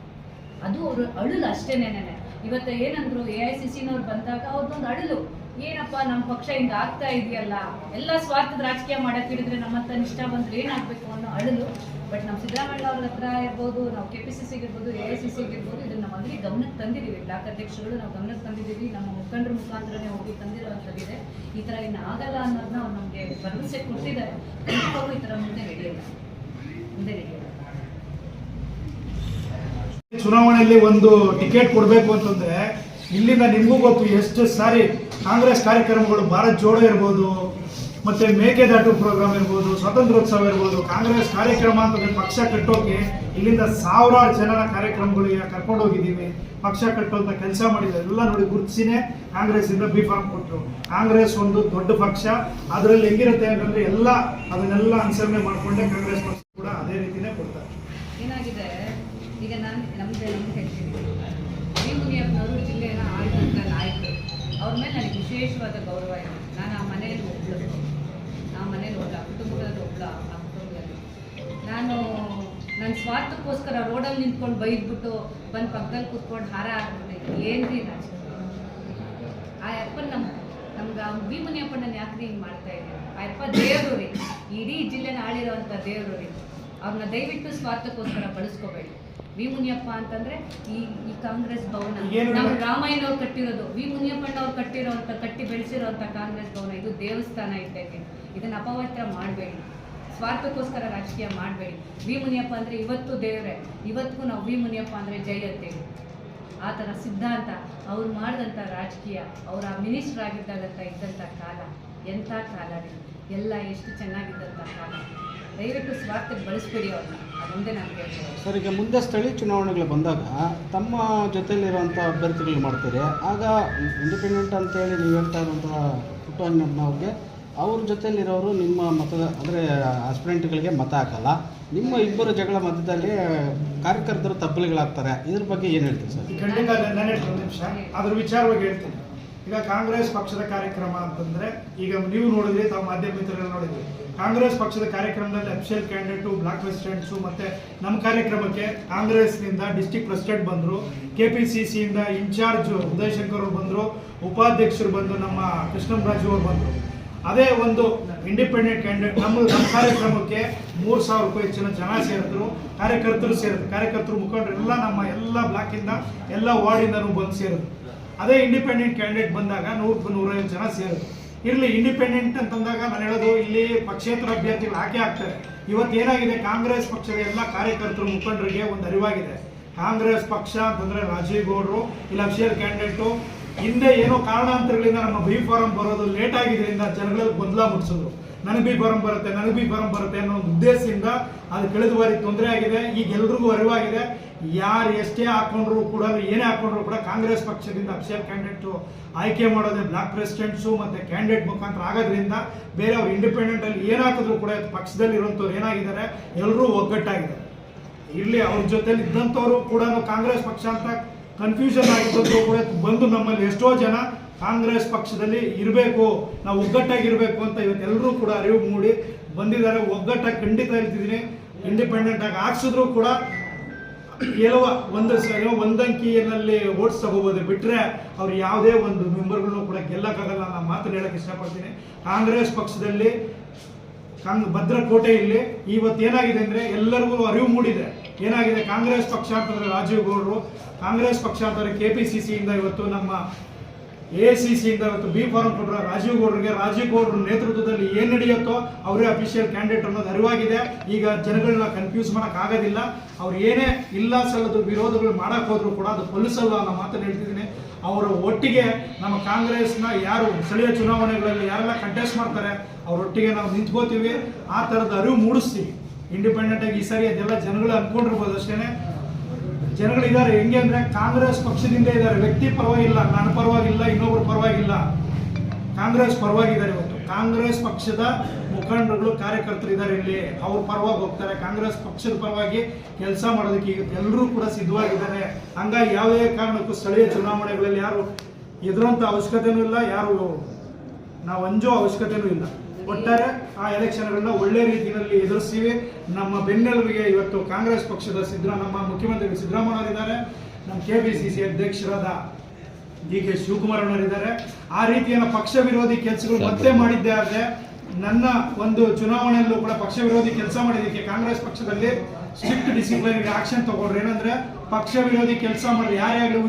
ಅದು ಅವರು ಅಳಲು ಅಷ್ಟೇನೇನೆ. ಇವತ್ತು ಏನಂದ್ರು, AICCನವ್ರು ಬಂದಾಗ ಅವ್ರದ್ದೊಂದು ಅಳಲು, ಏನಪ್ಪ ನಮ್ಮ ಪಕ್ಷ ಹಿಂಗ ಆಗ್ತಾ ಇದೆಯಲ್ಲ, ಎಲ್ಲ ಸ್ವಾರ್ಥದ ರಾಜಕೀಯ ಮಾಡಕ್ ಹಿಡಿದ್ರೆ ನಮ್ಮಂತ ನಿಷ್ಠಾವಂತರು ಏನಾಗಬೇಕು ಅನ್ನೋ ಅಳಲು. ಬಟ್ ನಮ್ಮ ಸಿದ್ದರಾಮಯ್ಯ ಅವ್ರ ಹತ್ರ ಇರ್ಬೋದು, ನಾವು KPCC ಇರ್ಬೋದು, AICC ಇರ್ಬೋದು, ಇದನ್ನ ನಾವು ಅಲ್ಲಿ ಗಮನಕ್ಕೆ ತಂದಿದ್ದೀವಿ. ಬ್ಲಾಕ್ ಅಧ್ಯಕ್ಷಗಳು ನಾವು ಗಮನಕ್ಕೆ ತಂದಿದ್ದೀವಿ. ನಮ್ಮ ಮುಖಂಡರ ಮುಖಾಂತರನೇ ಹೋಗಿ ತಂದಿರುವಂಥದ್ದಿದೆ. ಈ ಥರ ಇನ್ನು ಆಗಲ್ಲ ಅನ್ನೋದನ್ನ ಅವ್ರು ನಮಗೆ ಭರವಸೆ ಕೊಟ್ಟಿದ್ದಾರೆ. ಅವರು ಈ ಥರ ಮುಂದೆ ನಡೆಯಲ್ಲ. ಚುನಾವಣೆಯಲ್ಲಿ ಒಂದು ಟಿಕೆಟ್ ಕೊಡಬೇಕು ಅಂತಂದ್ರೆ, ಇಲ್ಲಿಂದ ನಿಮಗೂ ಗೊತ್ತು ಎಷ್ಟು ಸಾರಿ ಕಾಂಗ್ರೆಸ್ ಕಾರ್ಯಕ್ರಮಗಳು, ಭಾರತ್ ಜೋಡೋ ಇರ್ಬೋದು, ಮತ್ತೆ ಮೇಕೆದಾಟು ಪ್ರೋಗ್ರಾಮ್ ಇರ್ಬೋದು, ಸ್ವಾತಂತ್ರ್ಯೋತ್ಸವ ಇರ್ಬೋದು, ಕಾಂಗ್ರೆಸ್ ಕಾರ್ಯಕ್ರಮ ಅಂತಂದ್ರೆ ಪಕ್ಷ ಕಟ್ಟೋಕೆ ಇಲ್ಲಿಂದ ಸಾವಿರಾರು ಜನರ ಕಾರ್ಯಕ್ರಮಗಳಿಗೆ ಕರ್ಕೊಂಡು ಹೋಗಿದ್ದೀವಿ. ಪಕ್ಷ ಕಟ್ಟುವಂತ ಕೆಲಸ ಮಾಡಿದ್ದಾರೆ. ಎಲ್ಲ ನೋಡಿ ಗುರುತಿಸಿನೇ ಕಾಂಗ್ರೆಸ್ ಇಂದ B.Pharm ಕೊಟ್ಟರು. ಕಾಂಗ್ರೆಸ್ ಒಂದು ದೊಡ್ಡ ಪಕ್ಷ, ಅದರಲ್ಲಿ ಹೆಂಗಿರುತ್ತೆ ಅಂತಂದ್ರೆ ಎಲ್ಲ ಅದನ್ನೆಲ್ಲ ಅನುಸರಣೆ ಮಾಡಿಕೊಂಡೆ ಕಾಂಗ್ರೆಸ್ ಪಕ್ಷ ಕೂಡ ಅದೇ ರೀತಿನೇ ಕೊಡ್ತಾರೆ. ಏನಾಗಿದೆ ಈಗ ನಮ್ದು ಹೇಳ್ತೀನಿ, ವಿ ಮುನಿಯಪ್ಪನವರು ಜಿಲ್ಲೆಯ ಆಡಳಿತ ನಾಯಕರು. ಅವ್ರ ಮೇಲೆ ನನಗೆ ವಿಶೇಷವಾದ ಗೌರವ ಇದೆ. ನಾನು ಆ ಮನೆಯಲ್ಲಿ ಒಬ್ಳು, ಕುಟುಂಬದಲ್ಲಿ ಒಬ್ಳ. ಆ ಕುಟುಂಬದಲ್ಲಿ ನನ್ನ ಸ್ವಾರ್ಥಕ್ಕೋಸ್ಕರ ರೋಡಲ್ಲಿ ನಿಂತ್ಕೊಂಡು ಬೈದ್ಬಿಟ್ಟು ಬಂದು ಪಕ್ಕದಲ್ಲಿ ಕೂತ್ಕೊಂಡು ಹಾರ ಹಾಕ್ಬಿಟ್ಟು ಏನ್ರಿ ಆ ಅಪ್ಪನ ನಮ್ಗೆ ವಿ ಮುನಿಯಪ್ಪನ ಯಾಕ್ರಿ ಹಿಂಗೆ ಮಾಡ್ತಾ ಇದ್ದೀವಿ? ಆ ಅಪ್ಪ ದೇವರು ರೀ, ಇಡೀ ಜಿಲ್ಲೆನ ಆಳಿರೋವಂಥ ದೇವರು ರೀ. ಅವ್ರನ್ನ ದಯವಿಟ್ಟು ಸ್ವಾರ್ಥಕ್ಕೋಸ್ಕರ ಬಳಸ್ಕೋಬೇಡಿ. ವಿ ಮುನಿಯಪ್ಪ ಅಂತಂದ್ರೆ ಈ ಕಾಂಗ್ರೆಸ್ ಭವನ ನಮ್ಮ ರಾಮಾಯಣವ್ರು ಕಟ್ಟಿರೋದು, ವಿ ಮುನಿಯಪ್ಪನವ್ರು ಕಟ್ಟಿ ಬೆಳೆಸಿರೋಂಥ ಕಾಂಗ್ರೆಸ್ ಭವನ. ಇದು ದೇವಸ್ಥಾನ ಇದ್ದಂಗೆ. ಇದನ್ನ ಅಪವಿತ್ರ ಮಾಡಬೇಡಿ, ಸ್ವಾರ್ಥಕ್ಕೋಸ್ಕರ ರಾಜಕೀಯ ಮಾಡಬೇಡಿ. ವಿ ಮುನಿಯಪ್ಪ ಅಂದರೆ ಇವತ್ತು ದೇವರೇ, ಇವತ್ತಿಗೂ ನಾವು ವಿ ಮುನಿಯಪ್ಪ ಅಂದರೆ ಜೈ ಅಂತೇಳಿ. ಆ ಥರ ಸಿದ್ಧಾಂತ ಅವ್ರು ಮಾಡಿದಂಥ ರಾಜಕೀಯ, ಅವರ ಮಿನಿಸ್ಟರ್ ಆಗಿದ್ದಾಗಂತ ಇದ್ದಂಥ ಕಾಲ ಎಂಥ ಕಾಲ ರೀ, ಎಲ್ಲ ಎಷ್ಟು ಚೆನ್ನಾಗಿದ್ದಂಥ ಕಾಲ. ದಯವಿಟ್ಟು ಸ್ವಾರ್ಥಕ್ಕೆ ಬಳಸ್ಬೇಡಿ ಅವ್ರನ್ನ, ಅದೊಂದೇ ನಾನು ಹೇಳ್ತೀನಿ. ಸರ್, ಈಗ ಮುಂದೆ ಸ್ಥಳೀಯ ಚುನಾವಣೆಗಳು ಬಂದಾಗ ತಮ್ಮ ಜೊತೆಯಲ್ಲಿರುವಂಥ ಅಭ್ಯರ್ಥಿಗಳು ಮಾಡ್ತೀರಿ, ಆಗ ಇಂಡಿಪೆಂಡೆಂಟ್ ಅಂತೇಳಿ ನೀವು ಹೇಳ್ತಾ ಇರುವಂಥ ಪುಟ್ಟಣ್ಣವ್ರಿಗೆ ಅವ್ರ ಜೊತೆಯಲ್ಲಿರೋರು ನಿಮ್ಮ ಮತದ ಅಂದರೆ ಆಸ್ಪಿರೆಂಟ್ಗಳಿಗೆ ಮತ ಹಾಕಲ್ಲ. ನಿಮ್ಮ ಇಬ್ಬರು ಜಗಳ ಮಧ್ಯದಲ್ಲಿ ಕಾರ್ಯಕರ್ತರು ತಬ್ಬಲಿಗಳಾಗ್ತಾರೆ. ಇದ್ರ ಬಗ್ಗೆ ಏನು ಹೇಳ್ತೀವಿ ಸರ್? ಖಂಡಿತ ನಾನು ಒಂದು ನಿಮಿಷ ಅದ್ರ ವಿಚಾರವಾಗಿ ಹೇಳ್ತೀನಿ. ಈಗ ಕಾಂಗ್ರೆಸ್ ಪಕ್ಷದ ಕಾರ್ಯಕ್ರಮ ಅಂತಂದ್ರೆ, ಈಗ ನೀವು ನೋಡಿದ್ರಿ, ತಾವು ಮಾಧ್ಯಮ ಮಿತ್ರರೆಲ್ಲ ನೋಡಿದ್ರಿ, ಕಾಂಗ್ರೆಸ್ ಪಕ್ಷದ ಕಾರ್ಯಕ್ರಮದಲ್ಲಿ ಅಫಿಷಿಯಲ್ ಕ್ಯಾಂಡಿಡೇಟು, ಬ್ಲಾಕ್ ಪ್ರೆಸಿಡೆಂಟ್ಸು, ಮತ್ತೆ ನಮ್ಮ ಕಾರ್ಯಕ್ರಮಕ್ಕೆ ಕಾಂಗ್ರೆಸ್ನಿಂದ ಡಿಸ್ಟಿಕ್ ಪ್ರೆಸಿಡೆಂಟ್ ಬಂದರು, KPCCಯಿಂದ ಇನ್ಚಾರ್ಜ್ ಉದಯಶಂಕರ್ ಅವರು ಬಂದರು, ಉಪಾಧ್ಯಕ್ಷರು ಬಂದು ನಮ್ಮ ಕೃಷ್ಣರಾಜು ಅವರು ಬಂದರು. ಅದೇ ಒಂದು ಇಂಡಿಪೆಂಡೆಂಟ್ ಕ್ಯಾಂಡಿಡೇಟ್ ನಮ್ಮ ಕಾರ್ಯಕ್ರಮಕ್ಕೆ 3,000 ರೂಪಾಯಿ ಹೆಚ್ಚಿನ ಜನ ಸೇರಿದ್ರು, ಕಾರ್ಯಕರ್ತರು ಮುಖಂಡರೆಲ್ಲ ನಮ್ಮ ಎಲ್ಲ ಬ್ಲಾಕಿಂದ ಎಲ್ಲ ವಾರ್ಡಿಂದನೂ ಬಂದು ಸೇರಿದ್ರು. ಅದೇ ಇಂಡಿಪೆಂಡೆಂಟ್ ಕ್ಯಾಂಡಿಡೇಟ್ ಬಂದಾಗ 100-150 ಜನ ಸೇರಿದ್ರು. ಇರಲಿ, ಇಂಡಿಪೆಂಡೆಂಟ್ ಅಂತಂದಾಗ ನಾನು ಹೇಳೋದು, ಇಲ್ಲಿ ಪಕ್ಷೇತರ ಅಭ್ಯರ್ಥಿಗಳು ಹಾಕೇ ಆಗ್ತಾರೆ. ಇವತ್ತೇನಾಗಿದೆ, ಕಾಂಗ್ರೆಸ್ ಪಕ್ಷದ ಎಲ್ಲ ಕಾರ್ಯಕರ್ತರು ಮುಖಂಡರಿಗೆ ಒಂದು ಅರಿವಾಗಿದೆ. ಕಾಂಗ್ರೆಸ್ ಪಕ್ಷ ಅಂತಂದ್ರೆ ರಾಜೀವ್ ಗೌಡ್ರು ಇಲ್ಲ ಅಫಿಷಿಯಲ್ ಕ್ಯಾಂಡಿಡೇಟು, ಹಿಂದೆ ಏನೋ ಕಾರಣಾಂತರಗಳಿಂದ ನಮ್ಮ B.Pharm ಬರೋದು ಲೇಟ್ ಆಗಿದ್ರಿಂದ ಜನಗಳಲ್ಲಿ ಗೊಂದಲ ಮುಟ್ಟಿಸಿದ್ರು. ನನಗೆ B.Pharm ಬರುತ್ತೆ ಅನ್ನೋ ಒಂದು ಉದ್ದೇಶದಿಂದ ಅದು ಕಳೆದ ಬಾರಿ ತೊಂದರೆ ಆಗಿದೆ. ಈಗ ಎಲ್ರಿಗೂ ಅರಿವಾಗಿದೆ, ಯಾರು ಎಷ್ಟೇ ಹಾಕೊಂಡ್ರು ಕೂಡ, ಏನೇ ಹಾಕೊಂಡ್ರು ಕೂಡ ಕಾಂಗ್ರೆಸ್ ಪಕ್ಷದಿಂದ ಅಫಿಷಿಯಲ್ ಕ್ಯಾಂಡಿಡೇಟ್ ಆಯ್ಕೆ ಮಾಡೋದೇ ಬ್ಲಾಕ್ ಪ್ರೆಸಿಡೆಂಟ್ಸು ಮತ್ತೆ ಕ್ಯಾಂಡಿಡೇಟ್ ಮುಖಾಂತರ ಆಗೋದ್ರಿಂದ ಬೇರೆಯವ್ರು ಇಂಡಿಪೆಂಡೆಂಟ್ ಅಲ್ಲಿ ಏನಾಕಿದ್ರು ಕೂಡ ಪಕ್ಷದಲ್ಲಿ ಇರುವಂಥವ್ರು ಏನಾಗಿದ್ದಾರೆ, ಎಲ್ಲರೂ ಒಗ್ಗಟ್ಟಾಗಿದ್ದಾರೆ. ಇಲ್ಲಿ ಅವ್ರ ಜೊತೆಲಿ ಇದ್ದಂಥವ್ರು ಕೂಡ ಕಾಂಗ್ರೆಸ್ ಪಕ್ಷ ಅಂತ ಕನ್ಫ್ಯೂಷನ್ ಆಗಿದ್ದಂಥವ್ರು ಕೂಡ ಬಂದು ನಮ್ಮಲ್ಲಿ ಎಷ್ಟೋ ಜನ ಕಾಂಗ್ರೆಸ್ ಪಕ್ಷದಲ್ಲಿ ಇರಬೇಕು, ನಾವು ಒಗ್ಗಟ್ಟಾಗಿರ್ಬೇಕು ಅಂತ ಇವತ್ತೆಲ್ಲರೂ ಕೂಡ ಅರಿವು ಮೂಡಿ ಬಂದಿದ್ದಾರೆ. ಒಗ್ಗಟ್ಟಾಗಿ ಖಂಡಿತ ಹೇಳ್ತಿದ್ದೀನಿ. ಇಂಡಿಪೆಂಡೆಂಟ್ ಆಗಿ ಹಾಕ್ಸಿದ್ರು ಕೂಡ ಒಂದಂಕಿಯಲ್ಲಿ ಓಟ್ಸ್ ತಗೋಬೋದು, ಬಿಟ್ರೆ ಅವ್ರು ಯಾವುದೇ ಒಂದು ಮೆಂಬರ್ಗಳನ್ನು ಕೂಡ ಗೆಲ್ಲಕ್ಕಾಗಲ್ಲ. ನಾನು ಮಾತನ್ನು ಹೇಳಕ್ಕೆ ಇಷ್ಟಪಡ್ತೀನಿ. ಕಾಂಗ್ರೆಸ್ ಪಕ್ಷದಲ್ಲಿ ಭದ್ರಕೋಟೆ ಇಲ್ಲಿ ಇವತ್ತೇನಾಗಿದೆ ಅಂದ್ರೆ ಎಲ್ಲರಿಗೂ ಅರಿವು ಮೂಡಿದೆ. ಏನಾಗಿದೆ, ಕಾಂಗ್ರೆಸ್ ಪಕ್ಷ ಅಂತಂದ್ರೆ ರಾಜೀವ್ ಗೌಡ್ರು, ಕಾಂಗ್ರೆಸ್ ಪಕ್ಷ ಅಂತಂದ್ರೆ KPCCಯಿಂದ ಇವತ್ತು ನಮ್ಮ AICCಯಿಂದ ಇವತ್ತು B.Pharm ಕೊಟ್ಟರೆ ರಾಜೀವ್ ಗೌಡ್ರ ನೇತೃತ್ವದಲ್ಲಿ ಏನು ನಡೆಯುತ್ತೋ ಅವರೇ ಅಫಿಷಿಯಲ್ ಕ್ಯಾಂಡಿಡೇಟ್ ಅನ್ನೋದು ಅರಿವಾಗಿದೆ. ಈಗ ಜನಗಳನ್ನ ಕನ್ಫ್ಯೂಸ್ ಮಾಡಕ್ ಆಗೋದಿಲ್ಲ. ಅವ್ರು ಏನೇ ಇಲ್ಲ ಸಲ್ಲದು ವಿರೋಧಗಳು ಮಾಡಕ್ ಹೋದ್ರು ಕೂಡ ಅದು ಪೊಲೀಸಲ್ಲ ಅನ್ನೋ ಮಾತನ್ನು ಹೇಳ್ತಿದ್ದೀನಿ. ಅವರ ಒಟ್ಟಿಗೆ ನಮ್ಮ ಕಾಂಗ್ರೆಸ್ನ ಯಾರು ಸ್ಥಳೀಯ ಚುನಾವಣೆಗಳಲ್ಲಿ ಯಾರೆಲ್ಲ ಕಂಟೆಸ್ಟ್ ಮಾಡ್ತಾರೆ ಅವರೊಟ್ಟಿಗೆ ನಾವು ನಿಂತ್ಕೋತೀವಿ. ಆ ಥರದ ಅರಿವು ಮೂಡಿಸ್ತೀವಿ. ಇಂಡಿಪೆಂಡೆಂಟ್ ಆಗಿ ಈ ಸಾರಿ ಅದೆಲ್ಲ ಜನಗಳು ಅನ್ಕೊಂಡಿರ್ಬೋದು ಅಷ್ಟೇನೆ. ಜನಗಳಿದ್ದಾರೆ ಹೆಂಗೆ ಅಂದ್ರೆ, ಕಾಂಗ್ರೆಸ್ ಪಕ್ಷದಿಂದ ಇದ್ದಾರೆ, ವ್ಯಕ್ತಿ ಪರವಾಗಿಲ್ಲ, ನನ್ನ ಪರವಾಗಿಲ್ಲ, ಇನ್ನೊಬ್ರು ಪರವಾಗಿಲ್ಲ, ಕಾಂಗ್ರೆಸ್ ಪರವಾಗಿದ್ದಾರೆ. ಇವತ್ತು ಕಾಂಗ್ರೆಸ್ ಪಕ್ಷದ ಮುಖಂಡರುಗಳು ಕಾರ್ಯಕರ್ತರು ಇದ್ದಾರೆ ಇಲ್ಲಿ, ಅವ್ರ ಪರವಾಗಿ ಹೋಗ್ತಾರೆ. ಕಾಂಗ್ರೆಸ್ ಪಕ್ಷದ ಪರವಾಗಿ ಕೆಲಸ ಮಾಡೋದಕ್ಕೆ ಎಲ್ಲರೂ ಕೂಡ ಸಿದ್ಧವಾಗಿದ್ದಾರೆ. ಹಂಗಾಗಿ ಯಾವುದೇ ಕಾರಣಕ್ಕೂ ಸ್ಥಳೀಯ ಚುನಾವಣೆಗಳಲ್ಲಿ ಯಾರು ಎದುರಂತ ಅವಶ್ಯಕತೆನೂ ಇಲ್ಲ, ಯಾರು ನಾವು ಅಂಜೋ ಅವಶ್ಯಕತೆನೂ ಇಲ್ಲ. ಒಟ್ಟಾರೆ ಆ ಎಲೆಕ್ಷನ್ಗಳನ್ನ ಒಳ್ಳೆ ರೀತಿಯಲ್ಲಿ ಎದುರಿಸ್ತೀವಿ. ನಮ್ಮ ಬೆನ್ನೆಲುಬಿಗೆ ಇವತ್ತು ಕಾಂಗ್ರೆಸ್ ಪಕ್ಷದ ನಮ್ಮ ಮುಖ್ಯಮಂತ್ರಿ ಸಿದ್ದರಾಮಯ್ಯನವರಿದ್ದಾರೆ, ನಮ್ಮ KPCC ಅಧ್ಯಕ್ಷರಾದ DK ಶಿವಕುಮಾರ್ ಅವರಿದ್ದಾರೆ. ಆ ರೀತಿಯ ಪಕ್ಷ ವಿರೋಧಿ ಕೆಲಸಗಳು ಮತ್ತೆ ಮಾಡಿದ್ದೇ ಆದರೆ, ನನ್ನ ಒಂದು ಚುನಾವಣೆಯಲ್ಲೂ ಕೂಡ ಪಕ್ಷ ವಿರೋಧಿ ಕೆಲಸ ಮಾಡಿದ್ದಕ್ಕೆ ಕಾಂಗ್ರೆಸ್ ಪಕ್ಷದಲ್ಲಿ ಸ್ಟ್ರಿಕ್ಟ್ ಡಿಸಿಪ್ಲಿನ್ ಆಕ್ಷನ್ ತಗೊಂಡ್ರು. ಏನಂದ್ರೆ, ಪಕ್ಷ ವಿರೋಧಿ ಕೆಲಸ ಮಾಡಿ ಯಾರೇ ಆಗಲಿ